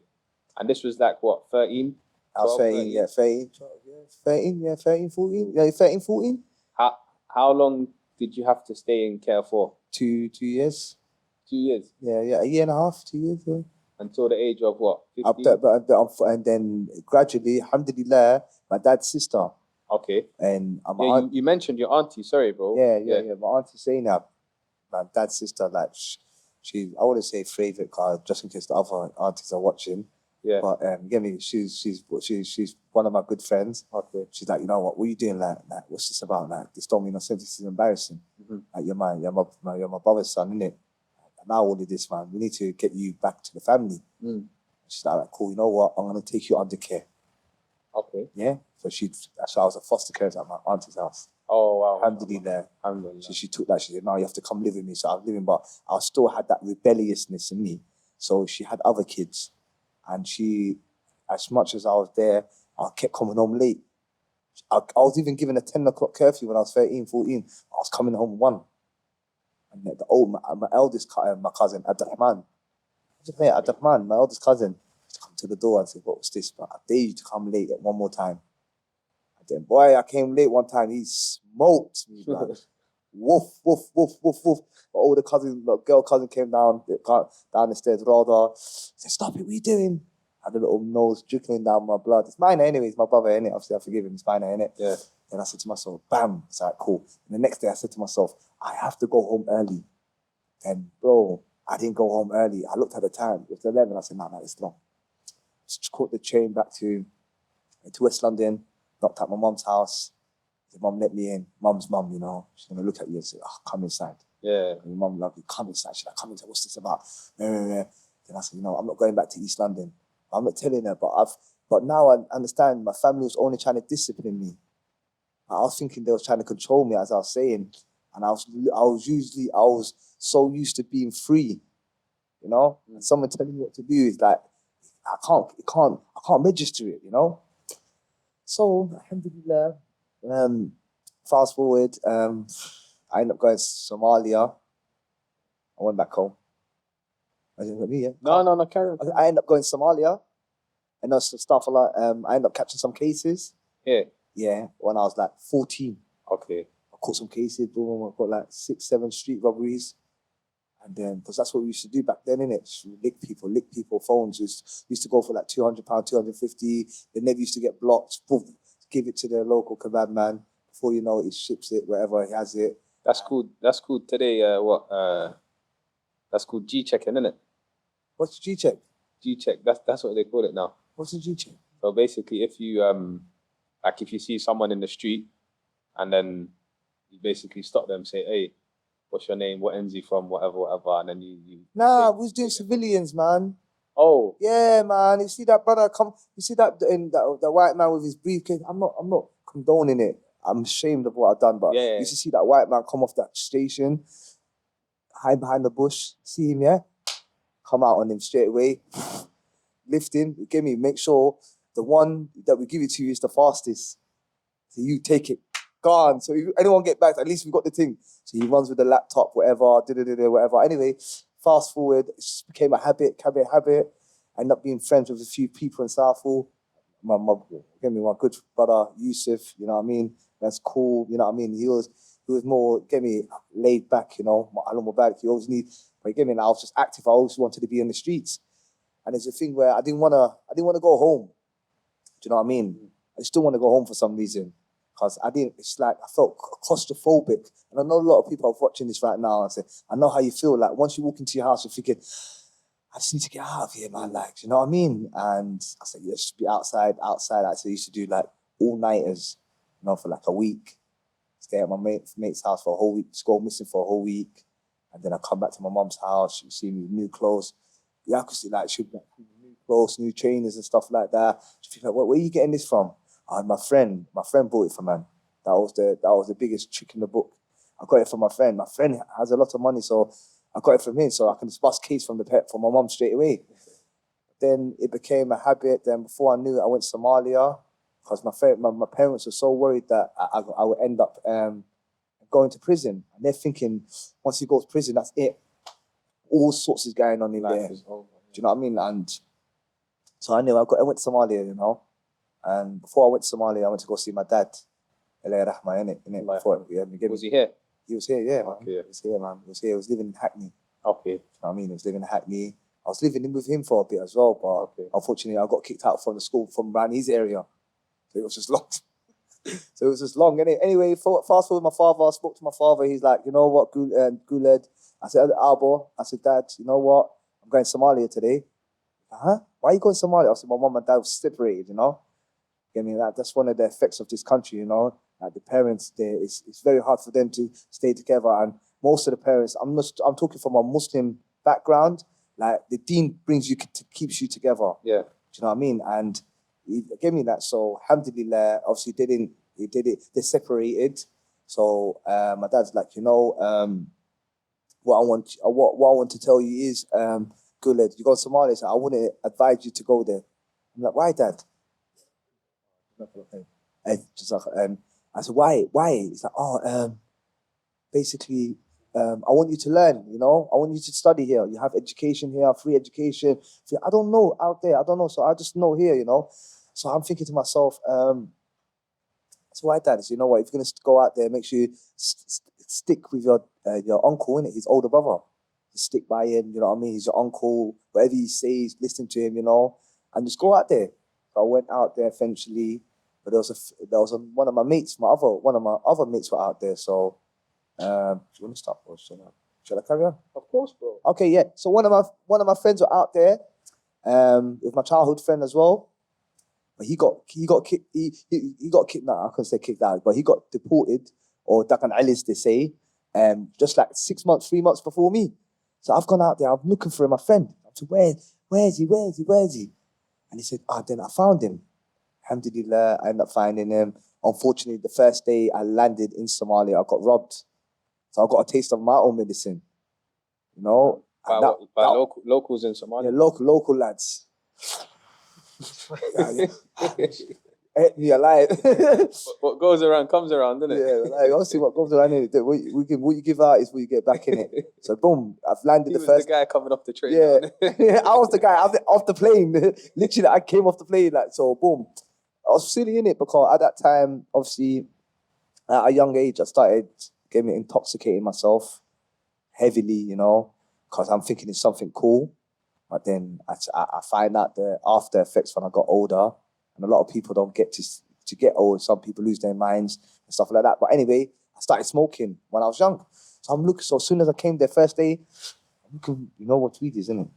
And this was like what, 13? I was 12, 13, yeah, 13, 12, yeah, 13, yeah, 13, 14, yeah, 13, 14. How long did you have to stay in care for? 2 years. 2 years. Yeah, a year and a half, 2 years, yeah. Until the age of what? 15? And then gradually, alhamdulillah, my dad's sister, Okay. and my Yeah, aunt, you mentioned your auntie. Sorry, bro. yeah, my auntie Zainab, my dad's sister, like, she I wouldn't say favorite card, just in case the other aunties are watching. Yeah. But get me, she's one of my good friends. Okay. She's like, you know what are you doing? Like what's this about? Like, this told me this is embarrassing. Mhm. Like, you're my brother's son, innit? Now all of this, man, we need to get you back to the family. Mm. She's like, cool, you know what? I'm gonna take you under care. Okay. Yeah. So I was a foster care at my auntie's house. Oh wow. Alhamdulillah. Alhamdulillah. So she took that. She said, "No, you have to come live with me." So I was living, but I still had that rebelliousness in me. So she had other kids, and she, as much as I was there, I kept coming home late. I was even given a 10 o'clock curfew when I was 13, 14. I was coming home 1. And my eldest my cousin, Abdurrahman. Abdurrahman, my eldest cousin, used to come to the door and say, "What was this?" But I dare you to come late one more time. And then, boy, I came late one time. He smoked me, man. Woof, woof, woof, woof, woof. My older cousin, my girl cousin came down the stairs, rather. Said, "Stop it, what are you doing?" Had a little nose trickling down my blood. It's minor anyways, my brother, innit? Obviously, I forgive him, it's minor, innit? Yeah. Then I said to myself, bam, it's like, cool. And the next day I said to myself, I have to go home early. And bro, I didn't go home early. I looked at the time, it was 11. I said, no, it's long. caught the train back to West London, knocked at my mum's house. The mum let me in. Mum's mum, you know, she's gonna look at you and say, "Oh, come inside." Yeah. And your mum love you, come inside. She's like, "Come inside. What's this about?" Then I said, "You know, I'm not going back to East London." I'm not telling her, but now I understand. My family was only trying to discipline me. I was thinking they was trying to control me, as I was saying, and I was so used to being free, you know. And someone telling me what to do is like, I can't register it, you know. So, alhamdulillah, fast forward, I ended up going to Somalia. I went back home. I didn't me, yeah. No, carry on. I ended up going to Somalia, and there's some stuff like I ended up catching some cases. Yeah. Yeah, when I was like 14. Okay. I caught some cases, boom, I got like 6, 7 street robberies. And then, because that's what we used to do back then, innit? Lick people phones. We used to go for like £200, 250. They never used to get blocked. Boom, give it to the local kebab man. Before you know it, he ships it wherever he has it. That's cool. That's cool today. That's called G-checking, isn't it? What's the G-check? G-check. That's what they call it now. What's the G-check? So basically, if you like if you see someone in the street, and then you basically stop them, say, "Hey, what's your name? What ends you from? Whatever, and then you. Nah, we was doing civilians, man. Oh. Yeah, man. You see that brother come? You see that the white man with his briefcase? I'm not condoning it. I'm ashamed of what I've done, but Yeah. you used to see that white man come off that station, hide behind the bush, see him, yeah? Come out on him straight away, lift him, give me, make sure the one that we give it to you is the fastest. So you take it, gone. So if anyone get back, at least we got the thing. So he runs with the laptop, whatever, whatever. Anyway, fast forward, it just became a habit. I ended up being friends with a few people in Southall. My good brother Yusuf, you know what I mean? That's cool, you know what I mean? He was more, laid back, you know. He always but I was just active. I always wanted to be in the streets. And it's a thing where I didn't want to go home. Do you know what I mean? I still want to go home for some reason. Because it's like I felt claustrophobic. And I know a lot of people are watching this right now and say, I know how you feel. Like once you walk into your house, you're thinking, I just need to get out of here, man. Like, do you know what I mean? And I said, yeah, just be outside. I used to do like all-nighters, you know, for like a week. Stay at my mate's house for a whole week, just go missing for a whole week. And then I come back to my mum's house, she would see me with new clothes. Yeah, I could see like, she'd be like, new clothes, new trainers and stuff like that. She'd be like, where are you getting this from? My friend bought it for man. That was the biggest trick in the book. I got it from my friend. My friend has a lot of money, so I got it from him, so I can just bust keys from my mum straight away. Then it became a habit. Then before I knew it, I went to Somalia because my parents were so worried that I would end up going to prison. And they're thinking, once you go to prison, that's it. All sorts is going on in there. Do you know what I mean? And so I knew I went to Somalia, you know. And before I went to Somalia, I went to go see my dad. Was he here? He was here, yeah, man. Okay. He was here, man. He was living in Hackney. Okay. You know what I mean? He was living in Hackney. I was living with him for a bit as well, but unfortunately I got kicked out from the school from around his area. So it was just long. Anyway, fast forward, my father, I spoke to my father. He's like, you know what, Guled? I said, Albo. I said, Dad, you know what? I'm going to Somalia today. Huh? Why are you going to Somalia? I said, my mum and dad were separated, you know? That's one of the effects of this country, you know? Like the parents, it's very hard for them to stay together. And most of the parents, I'm talking from a Muslim background, like the deen keeps you together. Yeah. Do you know what I mean? And he gave me that. So alhamdulillah, obviously they separated. So my dad's like, you know, what I want to tell you is, Guled, you go to Somalia, so I wouldn't advise you to go there. I'm like, why, Dad? I said, why? He's like, basically, I want you to learn, you know? I want you to study here. You have education here, free education. I don't know out there. I don't know. So I just know here, you know? So I'm thinking to myself, so why, Dad? So you know what? If you're going to go out there, make sure you stick with your uncle, innit? His older brother. Just stick by him, you know what I mean? He's your uncle. Whatever he says, listen to him, you know? And just go out there. So I went out there eventually. But there was one of my mates, one of my other mates were out there. So, do you want to start or shall I carry on? Of course, bro. Okay, yeah. So one of my friends were out there, with my childhood friend as well. But he got kicked. He got kicked out. I couldn't say kicked out, but he got deported, or Dakan Alice they say, just like 6 months, 3 months before me. So I've gone out there. I'm looking for him, my friend. I'm like, where's he? And he said, then I found him. Alhamdulillah, I ended up finding him. Unfortunately, the first day I landed in Somalia, I got robbed. So I got a taste of my own medicine. You know, locals in Somalia. Yeah, local lads. Ate me alive. What goes around comes around, doesn't it? Yeah, like obviously what goes around in it. What you give out is what you get back in it. So boom, I've landed He was the guy coming off the train. Yeah, I was the guy off the plane. Literally, I came off the plane like so. Boom, I was silly in it because at that time, obviously, at a young age, I started getting intoxicating myself heavily. You know, because I'm thinking it's something cool. But then I find out the after effects when I got older, and a lot of people don't get to get old. Some people lose their minds and stuff like that. But anyway, I started smoking when I was young. So I'm looking. So as soon as I came there first day, I'm looking. You know what weed is, isn't it?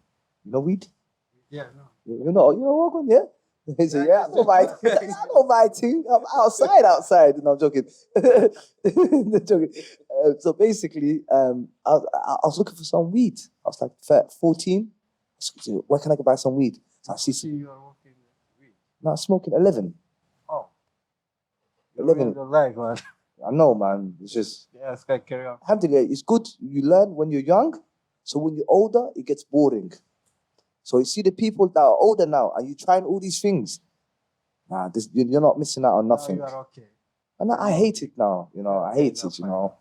You know weed? Yeah, no. You know what? Yeah. He said, yeah, I know my too. I'm outside. No, I'm joking. Joking. So basically, I was looking for some weed. I was like 14. Where can I go buy some weed? So I see some. You are working with weed. No, I'm smoking 11. Oh. 11. You're like, man. I know, man. It's just. Yeah, it's like carry on. Alhamdulillah, it's good. You learn when you're young. So when you're older, it gets boring. So you see the people that are older now, and you trying all these things. Nah, you're not missing out on nothing. No, you are okay. And I hate it now. You know, I hate it. You know,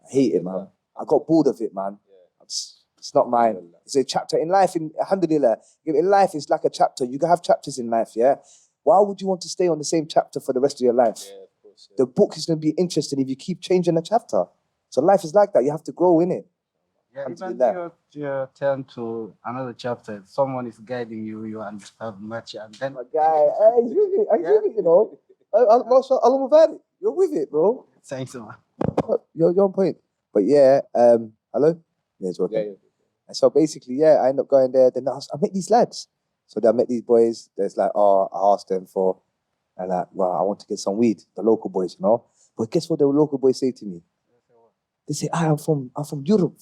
I hate it, man. I got bored of it, man. It's not mine. It's a chapter in life. Alhamdulillah, in life, it's like a chapter. You can have chapters in life, yeah? Why would you want to stay on the same chapter for the rest of your life? Yeah, of course, yeah. The book is going to be interesting if you keep changing the chapter. So life is like that. You have to grow in it. Yeah, even you turn to another chapter, someone is guiding you, you understand much, and then... My guy, he's with it. He's with it, you know. You're with it, bro. Thanks, man. You're on point. But yeah, hello? Yeah, it's working. Yeah. And so basically, yeah, I end up going there. Then I met these lads. So then I met these boys. There's like, I asked them for, and like, well, I want to get some weed. The local boys, you know. But guess what the local boys say to me? They say, I'm from Europe.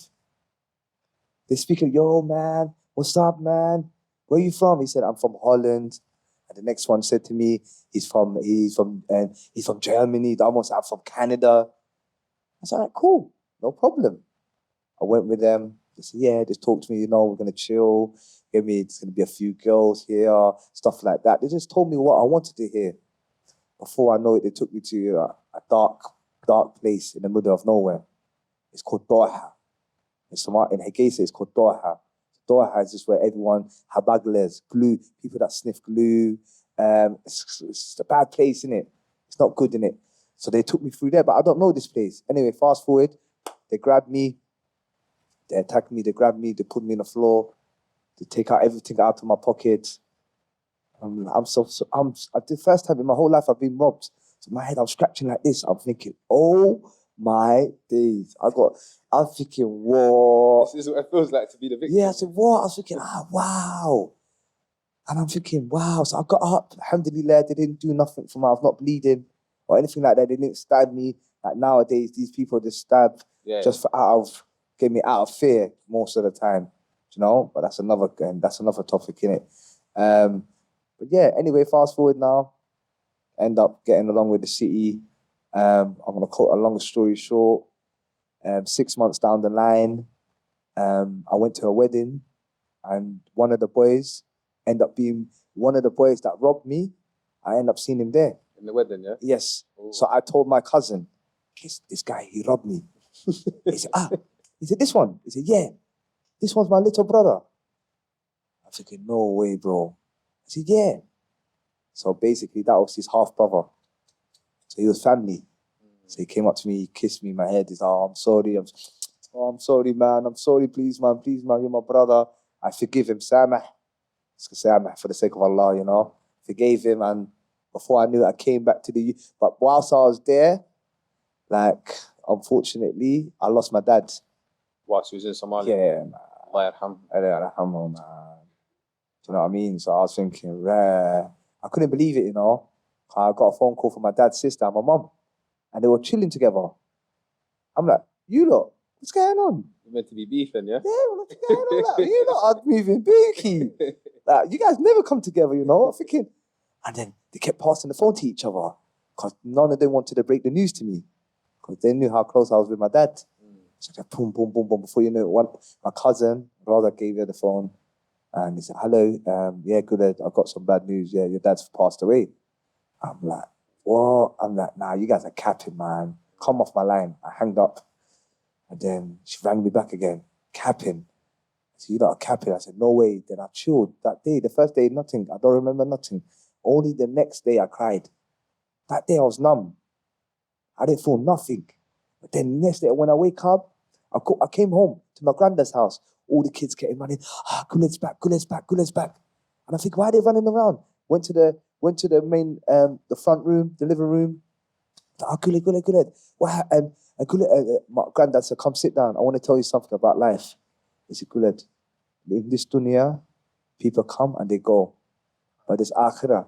They speak, yo, man, what's up, man? Where you from? He said, I'm from Holland. And the next one said to me, he's from Germany. The other one said, I'm from Canada. I said, all right, cool, no problem. I went with them. They said, yeah, just talk to me, you know, we're going to chill. There's going to be a few girls here, stuff like that. They just told me what I wanted to hear. Before I know it, they took me to a dark place in the middle of nowhere. It's called H.O.T.R.O.T.S. In Hegesa, it's called H.O.T.R.O.T.S. H.O.T.R.O.T.S is just where everyone, habaglers, glue, people that sniff glue. It's a bad place, innit? It's not good, innit? So they took me through there, but I don't know this place. Anyway, fast forward, they grabbed me, they attacked me, they grabbed me, they put me on the floor, they take out everything out of my pocket. The first time in my whole life I've been robbed. So my head, I'm scratching like this. I'm thinking, oh my days. I'm thinking, whoa. This is what it feels like to be the victim. Yeah, I said, what? I was thinking, wow. And I'm thinking, wow. So I got up, alhamdulillah, they didn't do nothing for me. I was not bleeding or anything like that. They didn't stab me. Like nowadays, these people just stab get me out of fear most of the time. You know? But that's another topic, innit? But yeah, anyway, fast forward now. End up getting along with the city. I'm gonna cut a long story short. 6 months down the line, I went to a wedding, and one of the boys ended up being one of the boys that robbed me. I end up seeing him there. In the wedding, yeah? Yes. Ooh. So I told my cousin, this guy, he robbed me. He said, this one? He said, yeah, this one's my little brother. I'm thinking, no way, bro. I said, yeah. So basically, that was his half brother. So he was family. So he came up to me, he kissed me in my head. He's like, I'm sorry. I'm sorry, man. I'm sorry, please, man. Please, man, you're my brother. I forgive him. Samah. Samah, for the sake of Allah, you know. Forgave him, and before I knew it, I came back to the... But whilst I was there, like, unfortunately, I lost my dad. Whilst he was in Somalia? Yeah, man. Allah yarham. Allah yarhamhu, man. Do you know what I mean? So I was thinking, rare. I couldn't believe it, you know. I got a phone call from my dad's sister and my mum, and they were chilling together. I'm like, you lot, what's going on? You're meant to be beefing, yeah? Yeah, what's going on? Like, you lot are moving beaky. Like, you guys never come together, you know. I'm thinking, and then they kept passing the phone to each other because none of them wanted to break the news to me because they knew how close I was with my dad. So they boom, boom, boom, boom. Before you know it, my cousin, brother gave her the phone and he said, hello, yeah, good, I've got some bad news. Yeah, your dad's passed away. I'm like, what? I'm like, nah, you guys are capping, man. Come off my line. I hanged up. And then she rang me back again, capping. I said, you lot are capping. I said, no way. Then I chilled that day. The first day, nothing. I don't remember nothing. Only the next day I cried. That day I was numb. I didn't feel nothing. But then the next day when I wake up, I came home to my granddad's house. All the kids came running. Guled's back, Guled's back, Guled's back. And I think, why are they running around? Went to the main, the front room, the living room. Guled. What? And my granddad said, come sit down. I want to tell you something about life. He said, Guled, in this dunya, people come and they go. But there's akhirah.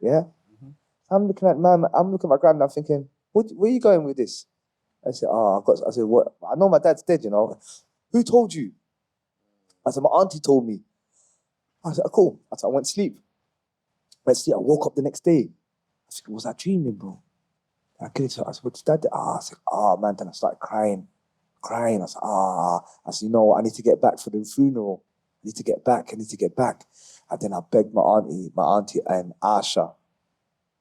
Yeah? Mm-hmm. I'm looking at my granddad, I'm thinking, where are you going with this? I said, I said, what? I know my dad's dead, you know. Who told you? I said, my auntie told me. I said, cool. I said, I went to sleep. I woke up the next day. I said, was I dreaming, bro? I said, what's that? I said, man. Then I started crying. I said, I said, you know what? I need to get back for the funeral. I need to get back. And then I begged my auntie and Asha.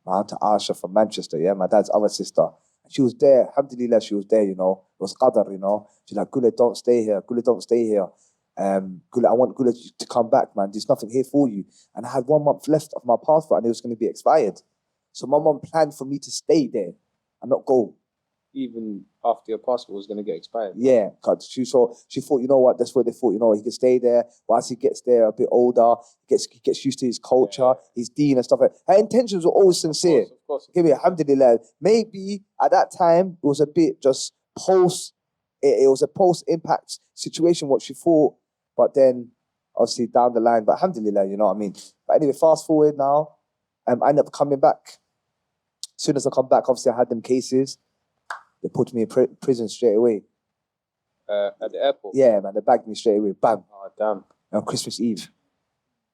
My auntie Asha from Manchester, yeah, my dad's other sister. And she was there. Alhamdulilah, she was there, you know. It was qadar, you know. She's like, Guled, don't stay here. Guled, I want Guled to come back, man. There's nothing here for you. And I had 1 month left of my passport and it was going to be expired. So my mum planned for me to stay there and not go. Even after your passport was going to get expired. Yeah, because she thought, you know what, that's what they thought, you know, he can stay there. Once he gets there a bit older, he gets used to his culture, his deen and stuff like that. Her intentions were always sincere. Of course. Give me alhamdulillah. Maybe at that time, it was a bit just it was a post-impact situation, what she thought. But then, obviously, down the line, but alhamdulillah, you know what I mean? But anyway, fast forward now, I ended up coming back. As soon as I come back, obviously, I had them cases. They put me in prison straight away. At the airport? Yeah, man, they bagged me straight away. Bam. Oh, damn. On Christmas Eve.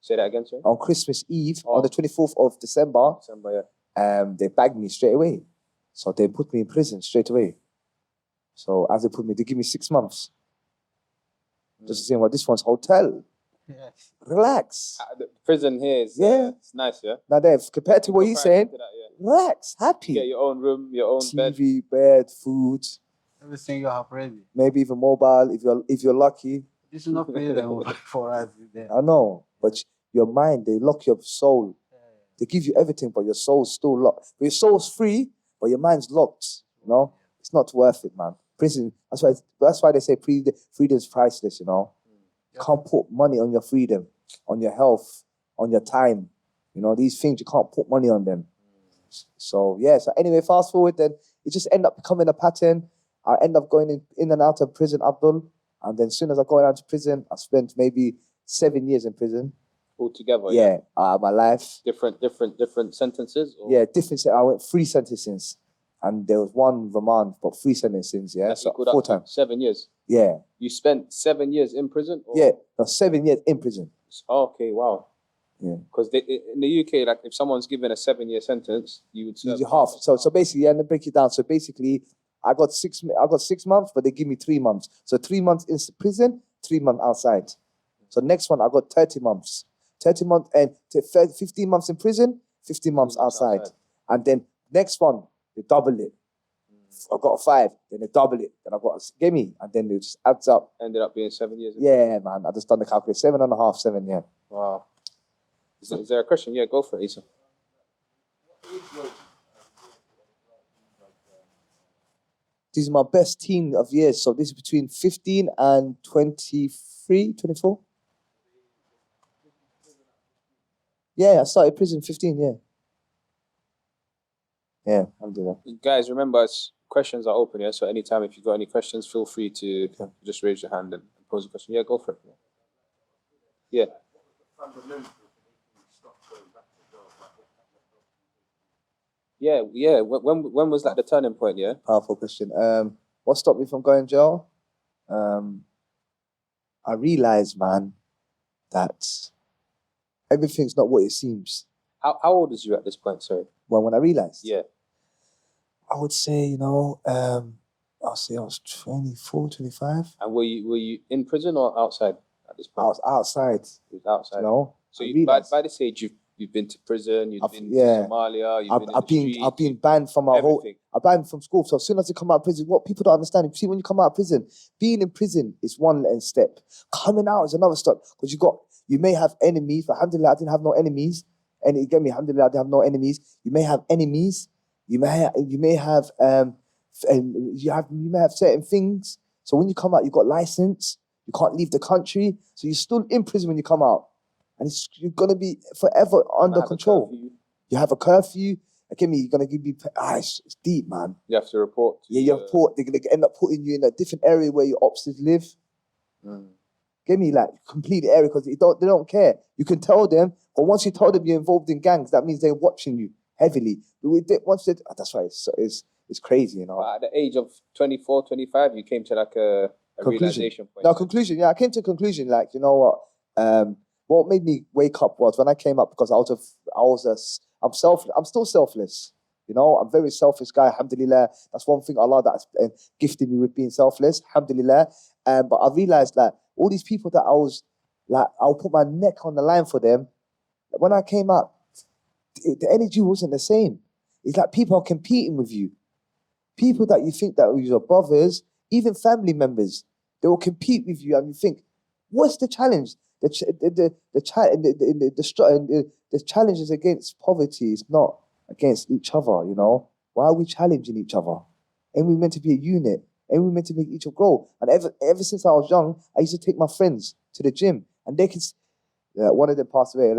Say that again, sir? On Christmas Eve, on the 24th of December, they bagged me straight away. So they put me in prison straight away. So as they give me 6 months. Just saying, well, this one's hotel. Yes. Relax. The prison here is it's nice, yeah? Now, compared to what he's saying, relax, happy. Get your own room, your own TV, bed, food. Everything you have ready. Maybe even mobile if you're lucky. This is not prison for us. I know, but your mind, they lock your soul. They give you everything, but your soul's still locked. But your soul's free, but your mind's locked. You know, it's not worth it, man. Prison. That's why they say freedom's priceless. You know, you can't put money on your freedom, on your health, on your time. You know, these things you can't put money on them. So yeah. So anyway, fast forward. Then it just ended up becoming a pattern. I end up going in and out of prison, Abdul. And then as soon as I go out to prison, I spent maybe 7 years in prison. Altogether, yeah. My life. Different sentences? Or? Yeah, different. I went 3 sentences. And there was 1 remand, but 3 sentences, yeah. That's so 4 times. 7 years? Yeah. You spent 7 years in prison? Or? Yeah, no, 7 years in prison. Oh, okay, wow. Yeah. Because in the UK, like if someone's given a 7-year sentence, you would serve half. So basically, let me break it down. So basically, I got 6 months, but they give me 3 months. So 3 months in prison, 3 months outside. So next one, I got 30 months. 30 months and 15 months in prison, 15 months outside. And then next one, they double it. I got 5, then they double it. Then I got gimme, and then it just adds up. Ended up being 7 years. Yeah, man. I just done the calculation. 7.5, 7, yeah. Wow. Is there a question? Yeah, go for it, Isa. This is my best teen of years. So this is between 15 and 23, 24. Yeah, I started prison 15, yeah. Yeah, alhamdulillah. Guys, remember, questions are open, yeah? So anytime if you've got any questions, feel free to just raise your hand and pose a question. Yeah, go for it. Yeah. Yeah. When was that the turning point? Yeah. Powerful question. What stopped me from going to jail? I realized, man, that everything's not what it seems. How old was you at this point? Sorry. Well, when I realized, Yeah. I would say, I'll say I was 24, 25. And were you in prison or outside at this I point? was outside, You was outside. you know. So I you, realized- by this age, you've been to prison. You've been yeah. to Somalia. You've been in the streets. I've been banned from my whole. everything. I banned from school. So as soon as you come out of prison, what people don't understand, you see, when you come out of prison, being in prison is one step. Coming out is another step because you may have enemies. But alhamdulillah, I didn't have no enemies. And you get me, alhamdulillah, I didn't have no enemies. You may have enemies. You may have certain things. So when you come out, you got license. You can't leave the country. So you're still in prison when you come out. And you're going to be forever under control. You have a curfew. Get me, you're going to be, it's deep, man. You have to report. You report. They're going to end up putting you in a different area where your options live. Get me, like, complete the area because they don't care. You can tell them, but once you tell them you're involved in gangs, that means they're watching you heavily. That's why it's crazy, you know. But at the age of 24, 25, you came to like a realization point. No, conclusion. Yeah, I came to a conclusion. Like, you know what made me wake up was when I came up because I'm still selfless. You know, I'm a very selfish guy. Alhamdulillah, that's one thing Allah that's gifted me with being selfless. Alhamdulillah. But I realized that all these people that I'll put my neck on the line for them. When I came up, the energy wasn't the same. It's like people are competing with you. People that you think that are your brothers, even family members, they will compete with you, and you think, what's the challenge? The challenge is against poverty. It's not against each other. You know, why are we challenging each other? And we're meant to be a unit. And we're meant to make each other grow. And ever since I was young, I used to take my friends to the gym, and they could. One of them passed away,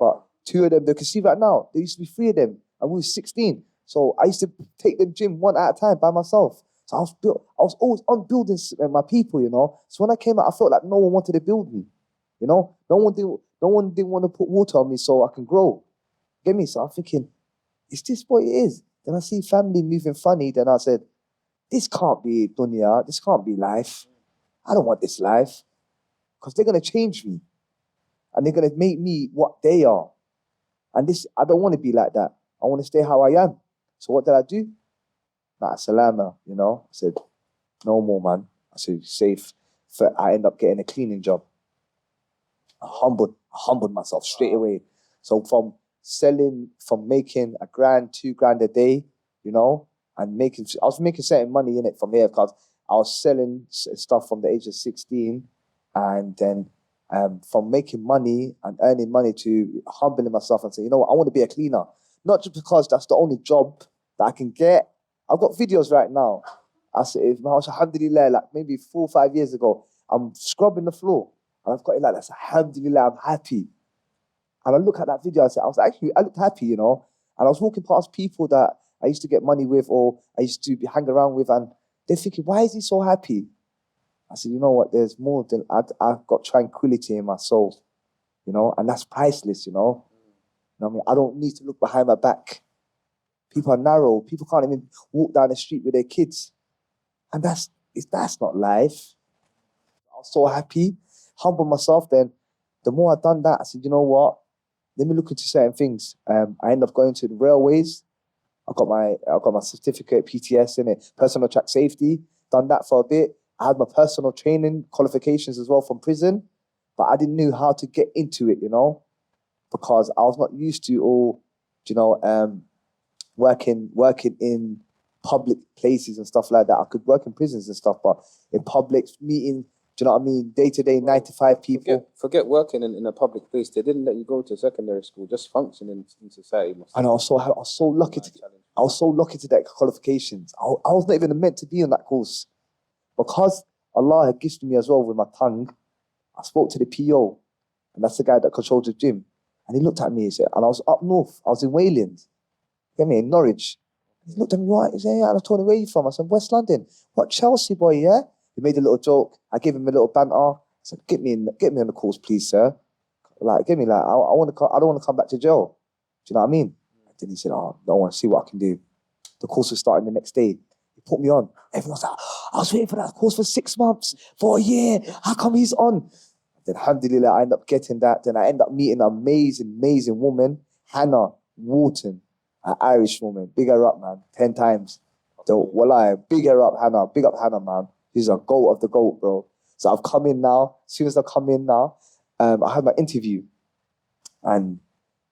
but two of them they can see right now. There used to be three of them, and we were 16. So I used to take them gym one at a time by myself. So I was always on building my people, you know. So when I came out, I felt like no one wanted to build me, you know. No one didn't want to put water on me so I can grow. Get me? So I'm thinking, is this what it is? Then I see family moving funny. Then I said, this can't be dunya. This can't be life. I don't want this life because they're gonna change me, and they're gonna make me what they are. And I don't want to be like that. I want to stay how I am. So what did I do? Asalamu, you know. I said, no more, man. I said, safe. I end up getting a cleaning job. I humbled myself straight away. So from making $1,000, $2,000 a day, you know, and I was making certain money in it from here because I was selling stuff from the age of 16, and then from making money and earning money to humbling myself and saying, you know what, I want to be a cleaner. Not just because that's the only job that I can get. I've got videos right now. I said, alhamdulillah, like maybe 4 or 5 years ago, I'm scrubbing the floor. And I've got it like that. Alhamdulillah, I'm happy. And I look at that video, I looked happy, you know. And I was walking past people that I used to get money with or I used to hang around with, and they're thinking, why is he so happy? I said, you know what, there's more than, I've got tranquility in my soul, you know, and that's priceless, you know. You know what I mean? I don't need to look behind my back. People are narrow. People can't even walk down the street with their kids. And that's not life. I was so happy, humbled myself. Then the more I've done that, I said, you know what? Let me look into certain things. I ended up going to the railways. I got my certificate, PTS in it, personal track safety. Done that for a bit. I had my personal training qualifications as well from prison, but I didn't know how to get into it, you know, because I was not used to working in public places and stuff like that. I could work in prisons and stuff, but in public meeting, do you know what I mean? Day to day, 9 to 5 people. Forget working in a public place. They didn't let you go to secondary school. Just function in society. And I was so lucky to get qualifications. I was not even meant to be on that course. Because Allah had gifted me as well with my tongue, I spoke to the PO, and that's the guy that controls the gym. And he looked at me, and I was up north. I was in Wayland. Get me, in Norwich. He looked at me, what? He said, yeah, and I told him, where are you from? I said, West London. What, Chelsea boy, yeah? He made a little joke. I gave him a little banter. I said, get me on the course, please, sir. Like, get me, like, I want to, I don't want to come back to jail. Do you know what I mean? And then he said, oh, no, I want to see what I can do. The course was starting the next day. He put me on. Everyone's like, I was waiting for that course for 6 months, for a year. How come he's on? Then, alhamdulillah, I end up getting that. Then I end up meeting an amazing woman, Hannah Wharton, an Irish woman. Big her up, man, 10 times. Wallah, big her up, Hannah. Big up Hannah, man. She's a goat of the goat, bro. So I've come in now. As soon as I come in now, I had my interview. And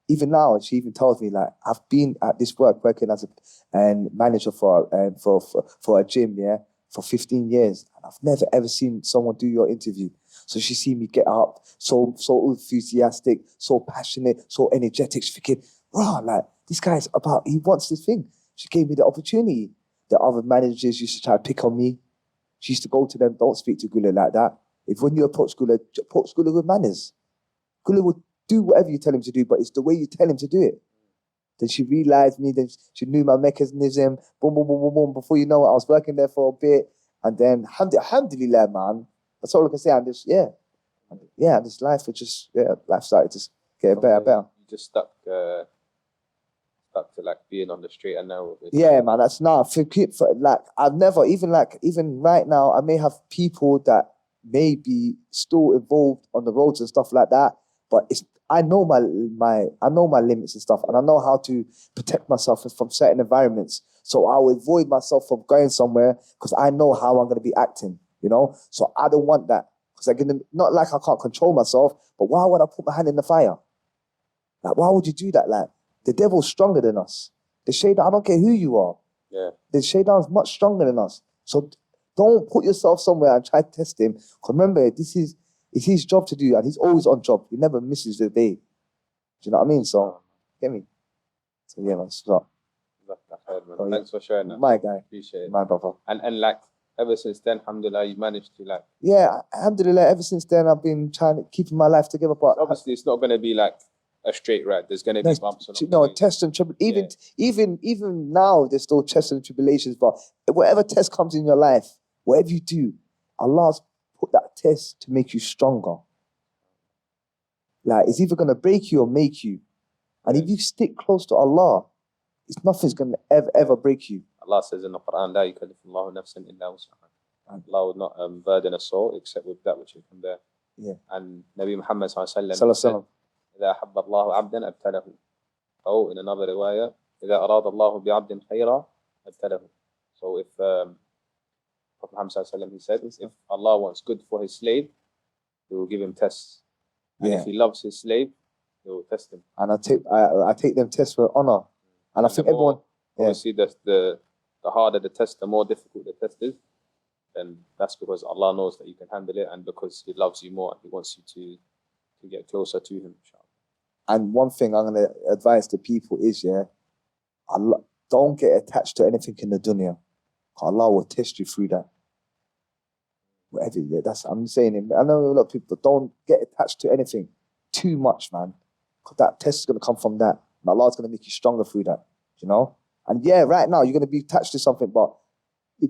even now, she even tells me, like, I've been at this working as a manager for a gym, yeah, for 15 years. And I've never ever seen someone do your interview. So she see me get up, so enthusiastic, so passionate, so energetic. She's thinking, wow, like, this guy's he wants this thing. She gave me the opportunity. The other managers used to try to pick on me. She used to go to them, don't speak to Gula like that. If when you approach Gula with manners. Gula would do whatever you tell him to do, but it's the way you tell him to do it. Then she realized me, then she knew my mechanism, boom, boom, boom, boom, boom. Before you know it, I was working there for a bit. And then, alhamdulillah, man. That's all I can say. And this, this life was just, life started to get better. You just stuck to like being on the straight and narrow. Yeah, man, that's not like I've never even right now I may have people that may be still involved on the roads and stuff like that, but I know my limits and stuff, and I know how to protect myself from certain environments. So I will avoid myself from going somewhere because I know how I'm going to be acting, you know. So I don't want that because not like I can't control myself, but why would I put my hand in the fire? Like, why would you do that? Like, the devil's stronger than us. The shaitan, I don't care who you are. Yeah. The shaitan is much stronger than us. So don't put yourself somewhere and try to test him. Because remember, it's his job to do, and he's always on job. He never misses the day. Do you know what I mean? So, get me? So, yeah, man, stop. Thanks for sharing that. My guy. Appreciate it. My brother. And like, ever since then, alhamdulillah, you managed to like... Yeah, alhamdulillah, ever since then, I've been keeping my life together. But obviously, it's not going to be like a straight ride. There's going to be bumps on the way. Tests and tribulations. Even now, there's still tests and tribulations. But whatever test comes in your life, whatever you do, Allah's put that test to make you stronger. Like, it's either going to break you or make you. And if you stick close to Allah, nothing's going to ever break you. Allah says in the Quran, لا يكلف الله نفسا إلا وسعها. Allah will not burden a soul except with that which is from there. Yeah. And Nabi Muhammad sallallahu said, إذا أحب الله عبدا أبتله. Or in another riwayah, إذا أراد الله بعبد خيرا أبتله. So if Prophet Muhammad sallallahu he said, if Allah wants good for his slave, he will give him tests. And if he loves his slave, he will test him. And I take them tests with honor. And I think everyone... Obviously, the harder the test, the more difficult the test is. And that's because Allah knows that you can handle it, and because He loves you more and He wants you to get closer to Him. And one thing I'm going to advise the people is, Allah, don't get attached to anything in the dunya. Allah will test you through that. Whatever, I'm saying it. I know a lot of people, don't get attached to anything too much, man. Because that test is going to come from that. And Allah's going to make you stronger through that, you know? And right now, you're going to be attached to something, but the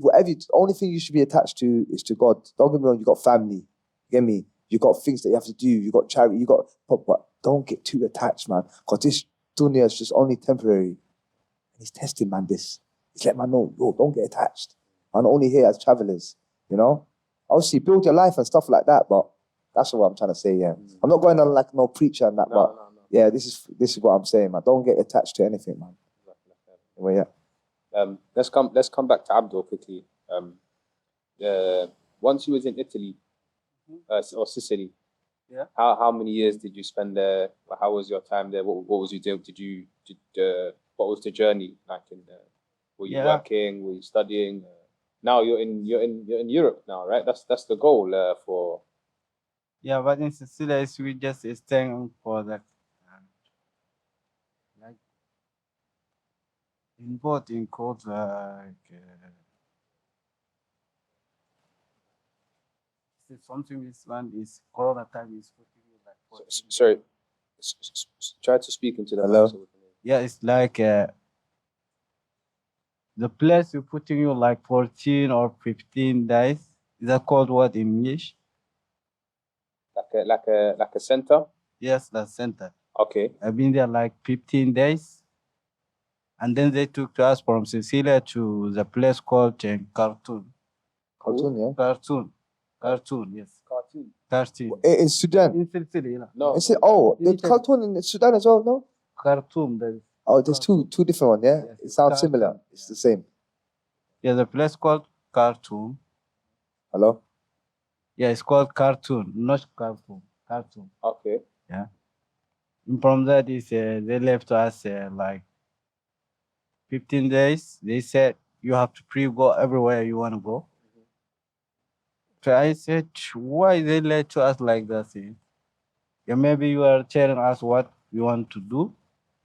only thing you should be attached to is to God. Don't get me wrong, you got family. You get me? You got things that you have to do. You got charity. But don't get too attached, man. Because this dunya is just only temporary. And He's testing, man, this. He's letting man know, yo, don't get attached. I'm only here as travelers, you know? Obviously, build your life and stuff like that, but that's what I'm trying to say, I'm not going on like no preacher and that, but yeah, this is what I'm saying, man. Don't get attached to anything, man. Well, let's come back to Abdu quickly. Once you was in Italy or Sicily, how many years did you spend there? How was your time there? What was you doing? What was the journey like? Were you working? Were you studying? Now you're in Europe now, right? That's the goal for. Yeah, but in Sicily we just staying for the like in both in code something. This one is Corona time is putting you like 14. Sorry, try to speak into the hello. Yeah, it's like the place you putting you like 14 or 15 days. Is that called what in English? Like a center? Yes, the center. Okay. I've been there like 15 days. And then they took us from Sicily to the place called Khartoum. Cartoon, yeah. Khartoum, yes. Cartoon. Khartoum. In Sudan. In Sicily, yeah. No. Is it? Oh, the Initially- cartoon in Sudan as well. No. Khartoum. There is. Oh, there's two different ones. Yeah, Yes, it sounds Khartoum, similar. It's the same. There's a place called Khartoum. Hello. Yeah, it's called Khartoum, not Khartoum. Khartoum. Okay. Yeah. And from that is they left us like 15 days. They said you have to go everywhere you want to go. So I said, why they let to us like that? Yeah, maybe you are telling us what we want to do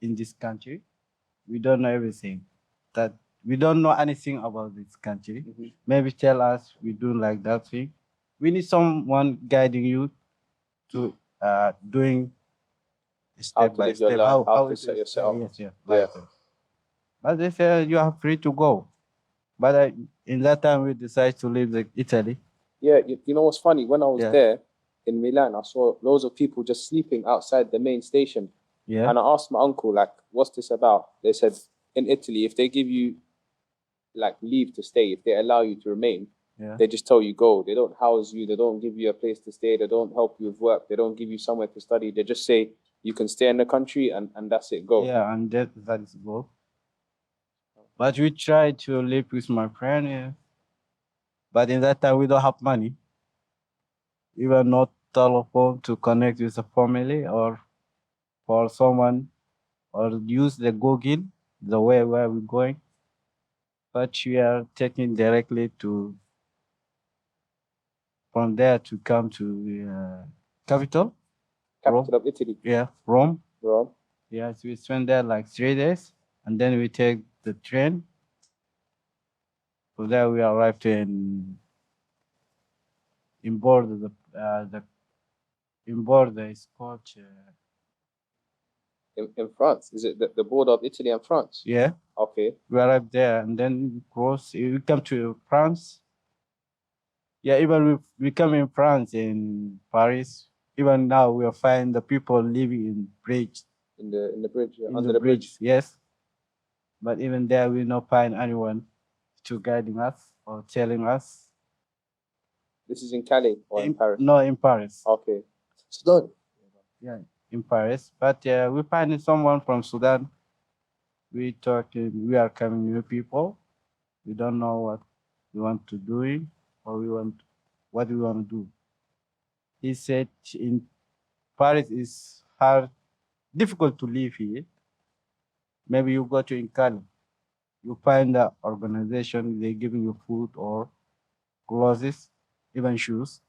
in this country. We don't know everything. That we don't know anything about this country. Maybe tell us we do like that thing. We need someone guiding you to doing step to by live your step. life, how to it set is. yourself. Yes, yeah. Yeah. Like that. But they said you are free to go. But in that time we decided to leave Italy. Yeah, you know what's funny? When I was Yeah. there in Milan, I saw loads of people just sleeping outside the main station. Yeah. And I asked my uncle, like, what's this about? They said, in Italy, if they give you like leave to stay, if they allow you to remain, Yeah. they just tell you go. They don't house you. They don't give you a place to stay. They don't help you with work. They don't give you somewhere to study. They just say you can stay in the country and that's it. Go. Yeah, and that is good. But we tried to live with my friend, yeah. But in that time we don't have money. Even not telephone to connect with the family or for someone or use the Google the way where we're going. But we are taking directly to from there to come to capital. Capital of Italy. Yeah, Rome. Rome. Yes, we spent there like 3 days, and then we take the train. From there, we arrived in Bordeaux. The in Bordeaux is called In France. Is it the border of Italy and France? yeah. Okay. We arrived there, and then we cross. We come to France. Yeah, even we come in France in Paris. Even now, we are find the people living in bridge. In the bridge, yeah, In under the the bridge. yes. But even there, we not find anyone to guiding us or telling us. This is in Calais or in Paris? No, in Paris. Okay. Sudan. Yeah, in Paris. But we find someone from Sudan. We talking. We are coming new people. We don't know what we want to do or what we want to do. He said in Paris is hard, difficult to live here. Maybe you go to Incali, you find the organization, they giving you food or clothes, even shoes.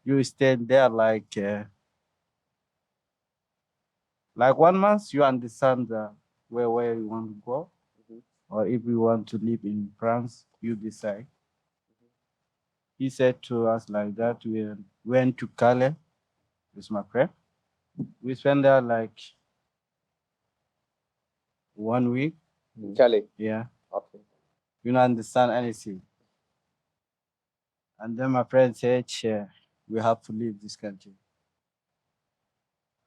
You stay there like 1 month. You understand where you want to go, or if you want to live in France, you decide. He said to us like that. We went to Calais with my friend. We spent there like 1 week. In Calais. Yeah. Okay. You don't understand anything. And then my friend said, we have to leave this country.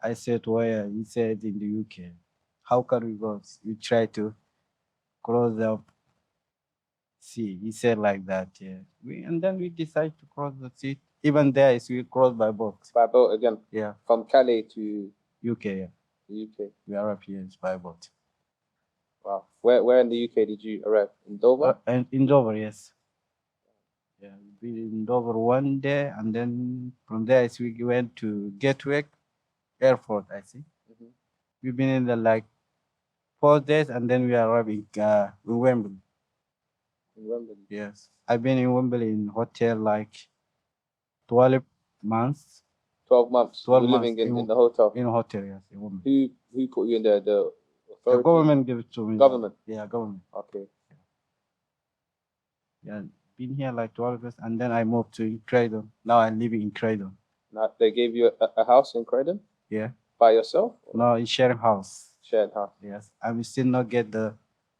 I said, where? He said, in the UK. How can we go? We try to cross the sea. He said like that, yeah. And then we decided to cross the sea. Even there is we cross by boat. By boat again? Yeah. From Calais to UK, yeah. the UK? We arrived here by boat. Wow. Where in the UK did you arrive? In Dover? And in Dover, yes. Yeah, we been in Dover 1 day, and then from there we went to Gatwick Airport, I think. We've been in there like 4 days, and then we arrived in Wembley. In Wembley? Yes. I've been in Wembley in hotel like 12 months. 12 months? 12 You're living months in the hotel? In a hotel, yes, in Wembley. Who put you in there? The The authority? government gave it to me. Government? Yeah, government. Okay. Yeah, been here like 12 years, and then I moved to Croydon. Now I'm living in Croydon. Now, they gave you a house in Croydon? Yeah. By yourself? No, in sharing house. Shared house? Yes. I'm still not get the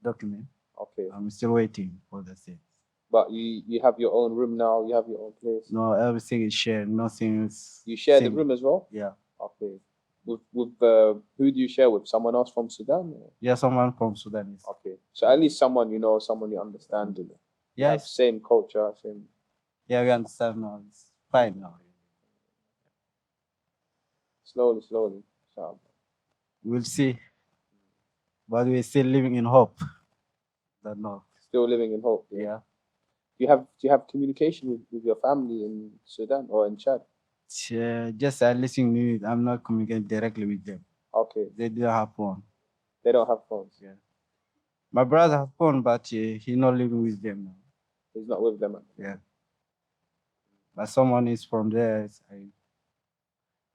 document. Okay. I'm still waiting for the thing. But you have your own room now? You have your own place? No, everything is shared. Nothing is. You share the single. room as well? Yeah. Okay. With who do you share with? Someone else from Sudan? Or? Yeah, someone from Sudan is. Okay. So at least someone you know, someone you understand. You Yeah, have same culture, same. yeah, we understand now. It's fine now. Slowly, slowly. So, We'll see. But we're still living in hope. Don't know. still living in hope. Yeah. Do you have communication with your family in Sudan or in Chad? Just I listen to it. I'm not communicating directly with them. Okay. They don't have phone. They don't have phones. Yeah. My brother has phone, but he's not living with them now. He's not with them. Yeah. But someone is from there. I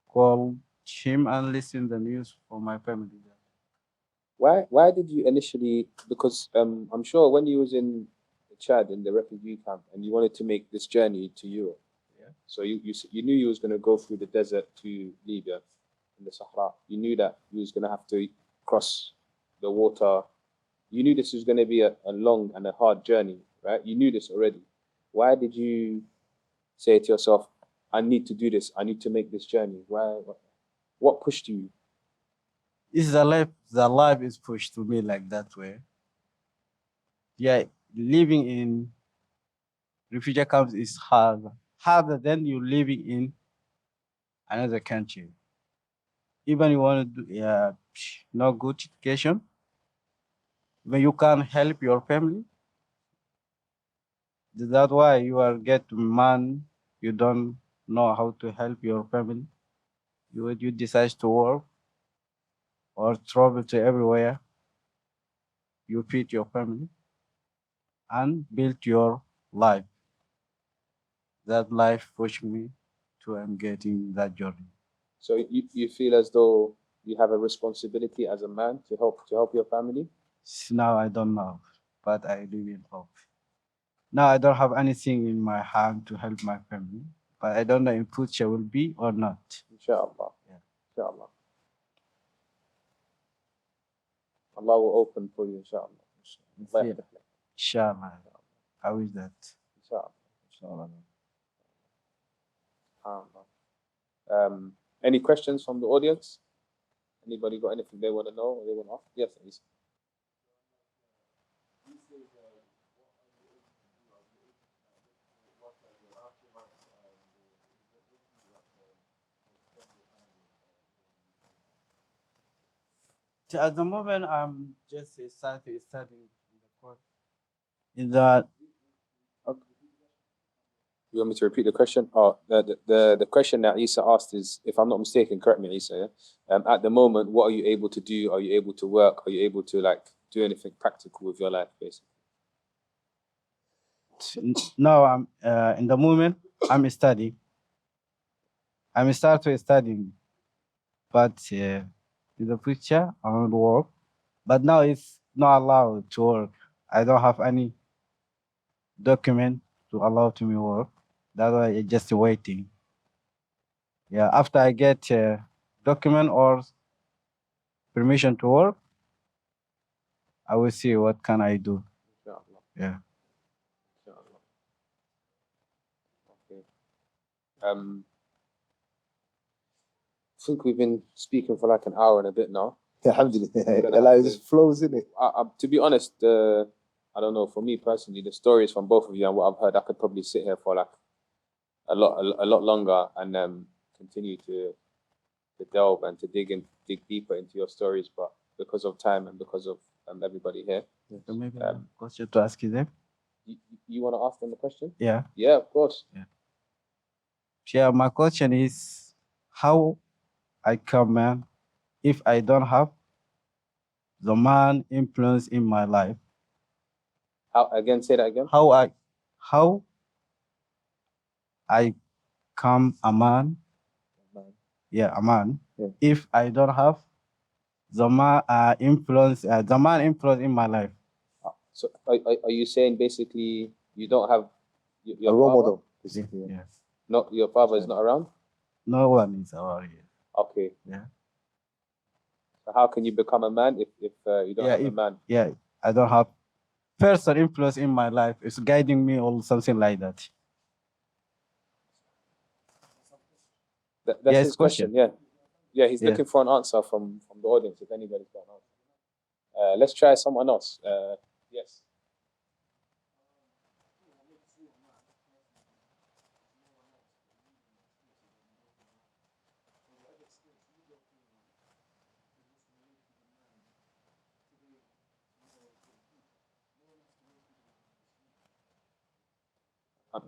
call him and listen the news for my family. Why did you initially? Because I'm sure when you was in Chad in the refugee camp and you wanted to make this journey to Europe, Yeah. so you knew you was going to go through the desert to Libya in the Sahara. You knew that you was going to have to cross the water. You knew this was going to be a long and a hard journey, right? You knew this already. Why did you say to yourself, "I need to do this. I need to make this journey"? Why? What pushed you? It's the life. The life is pushed to me like that way. Yeah, living in refugee camps is harder than you living in another country. Even you want to do no good education, when you can't help your family, that's why you are get man. You don't know how to help your family. You decide to work or travel to everywhere. You feed your family and build your life. That life pushed me to getting that journey. So you feel as though you have a responsibility as a man to help your family? Now I don't know, but I live in hope. Now I don't have anything in my hand to help my family, but I don't know in future will be or not. Inshallah. Yeah. Inshallah. Allah will open for you, inshallah. Allah Yeah. yaftah lak. Inshallah. I wish that. Inshallah. Inshallah. Any questions from the audience? Anybody got anything they want to know or they want to ask? Yes, please. At the moment, I'm just studying in the course. In the You want me to repeat the question? Oh, the question that Isa asked is, if I'm not mistaken, correct me, Isa. Yeah? At the moment, what are you able to do? Are you able to work? Are you able to do anything practical with your life, basically? now I'm in the moment I'm studying. I'm started studying, but in the future I want to work. But now it's not allowed to work. I don't have any document to allow to me work. That's why I'm just waiting. Yeah, after I get a document or permission to work, I will see what can I do. Inshallah. Yeah. Inshallah. Okay. I think we've been speaking for like an hour and a bit now. Alhamdulillah. Allah just flows in it. To be honest, I don't know. For me personally, the stories from both of you and what I've heard, I could probably sit here for like a lot longer and continue to delve and to dig deeper into your stories. But because of time and because of everybody here, So maybe I have a question to ask you them. you want to ask them the question? Yeah. Yeah, of course. Yeah, my question is how I can man if I don't have the man influence in my life. Say that again. How I become a man. Yeah, a man. Yeah. If I don't have the man influence in my life. So are you saying basically you don't have your A role father? model. Basically. Yes. No, your father is not around? No one is around here. Okay. Yeah. So how can you become a man if you don't have a man? Yeah, I don't have person influence in my life. It's guiding me or something like that. That's Yes, his question. Yeah. Yeah, he's looking for an answer from the audience, if anybody's got an answer. Let's try someone else. Yes.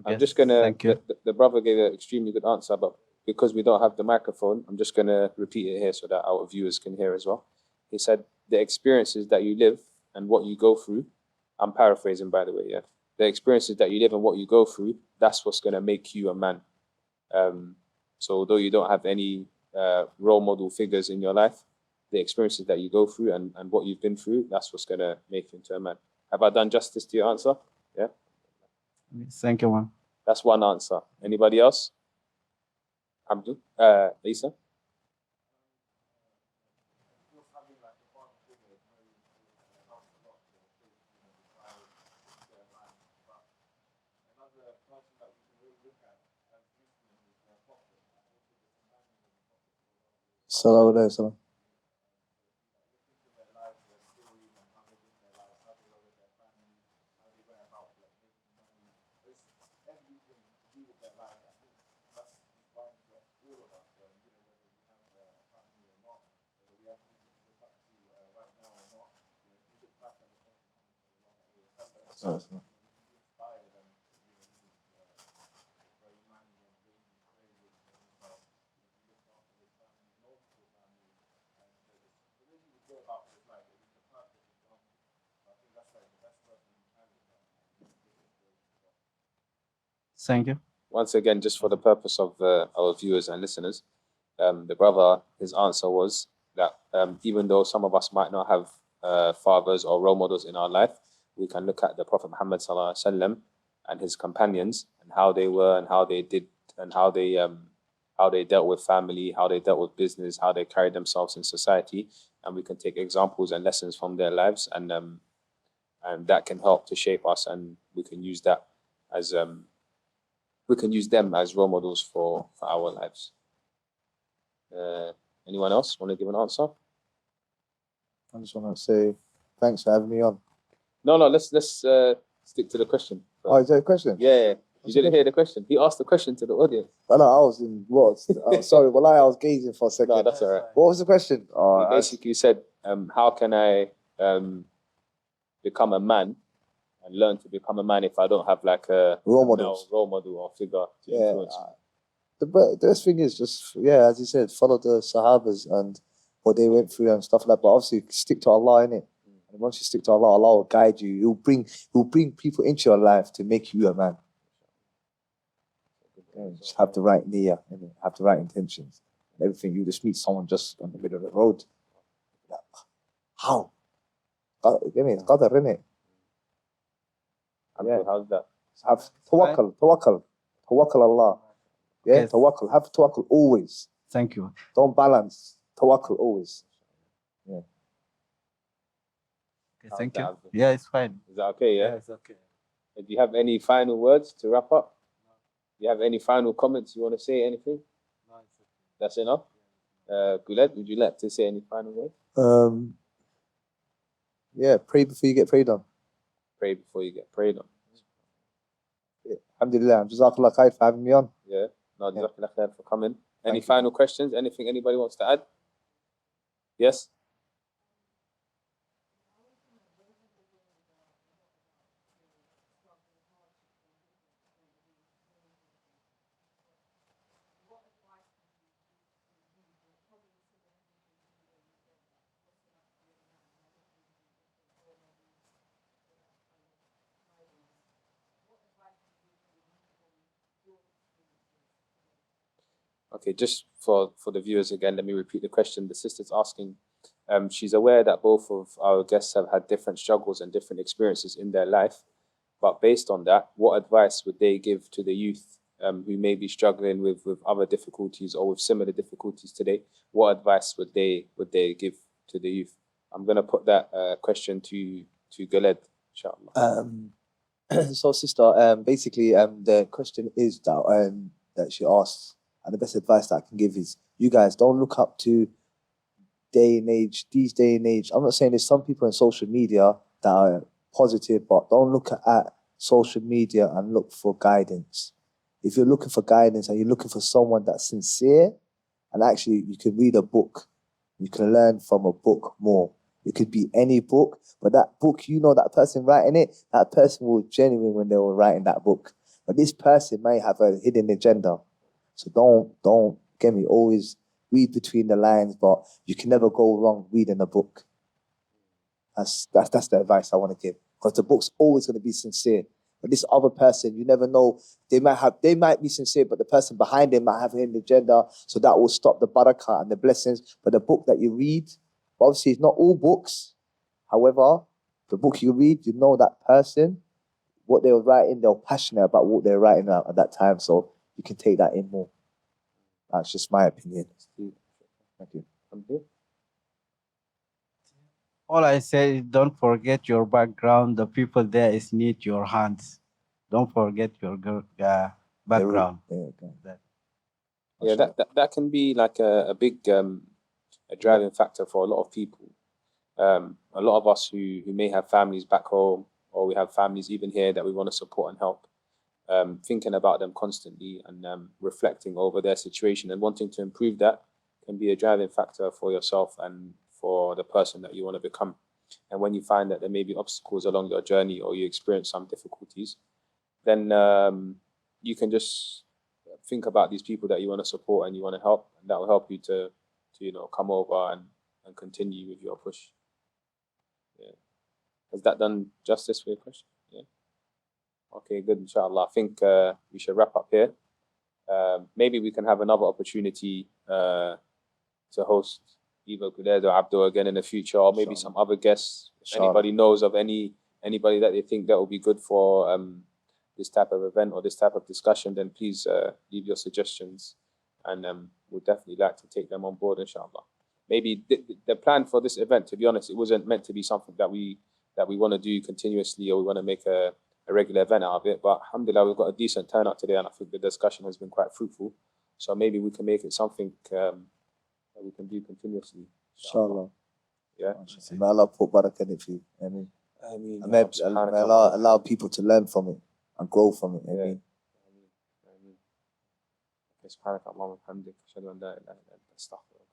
I'm just gonna. Thank you. The brother gave an extremely good answer, but because we don't have the microphone, I'm just gonna repeat it here so that our viewers can hear as well. He said the experiences that you live and what you go through. I'm paraphrasing, by the way. Yeah, the experiences that you live and what you go through. That's what's gonna make you a man. So although you don't have any role model figures in your life, the experiences that you go through and what you've been through, that's what's gonna make you into a man. Have I done justice to your answer? Yeah. Thank you, man. That's one answer. Anybody else? Abdu? Lisa? Assalamu. Thank you. Once again, just for the purpose of our viewers and listeners, the brother, his answer was that even though some of us might not have fathers or role models in our life, we can look at the Prophet Muhammad sallallahu alaihi wasallam and his companions and how they were and how they did and how they dealt with family, how they dealt with business, how they carried themselves in society, and we can take examples and lessons from their lives, and that can help to shape us, and we can use that as we can use them as role models for our lives. Anyone else want to give an answer? I just want to say thanks for having me on. No, let's stick to the question. Oh, is there a question? Yeah. You didn't hear the question. He asked the question to the audience. I was in what? Sorry, well, I was gazing for a second. No, that's all right. What was the question? He basically said, how can I become a man and learn to become a man if I don't have like a role model or figure to influence me? The best thing is just, as you said, follow the Sahabas and what they went through and stuff like that. But obviously, stick to Allah, innit? And once you stick to Allah, Allah will guide you. He'll bring people into your life to make you a man. Just have the right niyyah, have the right intentions. And everything, you just meet someone just on the middle of the road. Like, how? It's qadar, innit? How's that? Have tawakkul Allah. Yeah, yes. Tawakkul. Have tawakkul always. Thank you. Don't balance. Tawakkul always. Yeah. Okay, thank you. Yeah, it's fine. Is that okay? Yeah, it's okay. Do you have any final words to wrap up? Do you have any final comments you want to say? Anything? No, it's okay. That's enough. Guled, would you like to say any final words? Pray before you get prayed on. Pray before you get prayed on. Yeah. Alhamdulilah. Jazakallah khair for having me on. Yeah. No, jazakallah khair for coming. Any final questions? Anything anybody wants to add? Yes? Okay, just for the viewers again, let me repeat the question. The sister's asking, she's aware that both of our guests have had different struggles and different experiences in their life, but based on that, what advice would they give to the youth who may be struggling with other difficulties or with similar difficulties today? What advice would they give to the youth? I'm going to put that question to Guled, inshallah. So, sister, basically, the question is that she asks, and the best advice that I can give is you guys don't look up to these day and age. I'm not saying there's some people in social media that are positive, but don't look at social media and look for guidance. If you're looking for guidance and you're looking for someone that's sincere, and actually you can read a book, you can learn from a book more. It could be any book, but that book, you know, that person writing it, that person was genuine when they were writing that book. But this person may have a hidden agenda. So don't get me, always read between the lines, but you can never go wrong reading a book. That's the advice I want to give. Because the book's always going to be sincere. But this other person, you never know, they might be sincere, but the person behind them might have a hidden agenda, so that will stop the barakah and the blessings. But the book that you read, obviously it's not all books. However, the book you read, you know that person, what they were writing, they were passionate about what they were writing at that time, so you can take that in more. That's just my opinion. Thank you. All I say is don't forget your background. The people there is need your hands. Don't forget your background. Yeah, that can be like a big a driving factor for a lot of people. A lot of us who may have families back home, or we have families even here that we want to support and help, thinking about them constantly and reflecting over their situation and wanting to improve that can be a driving factor for yourself and for the person that you want to become. And when you find that there may be obstacles along your journey or you experience some difficulties, then you can just think about these people that you want to support and you want to help, and that will help you to come over and continue with your push. Yeah. Has that done justice for your question? Yeah. Okay, good, inshallah. I think we should wrap up here. Maybe we can have another opportunity to host either Guledo or Abdu again in the future, or maybe some other guests. If anybody knows of anybody that they think that would be good for this type of event or this type of discussion, then please leave your suggestions, and we'll definitely like to take them on board, inshallah. Maybe the plan for this event, to be honest, it wasn't meant to be something that we want to do continuously, or we want to make a regular event out of it. But alhamdulillah, we've got a decent turnout today, and I think the discussion has been quite fruitful. So maybe we can make it something that we can do continuously. Inshallah. Yeah. May Allah put barakah in it for you. I mean, may Allah allow people to learn from it and grow from it. I mean. سبحانك اللهم وبحمدك أشهد أن لا إله إلا أنت أستغفرك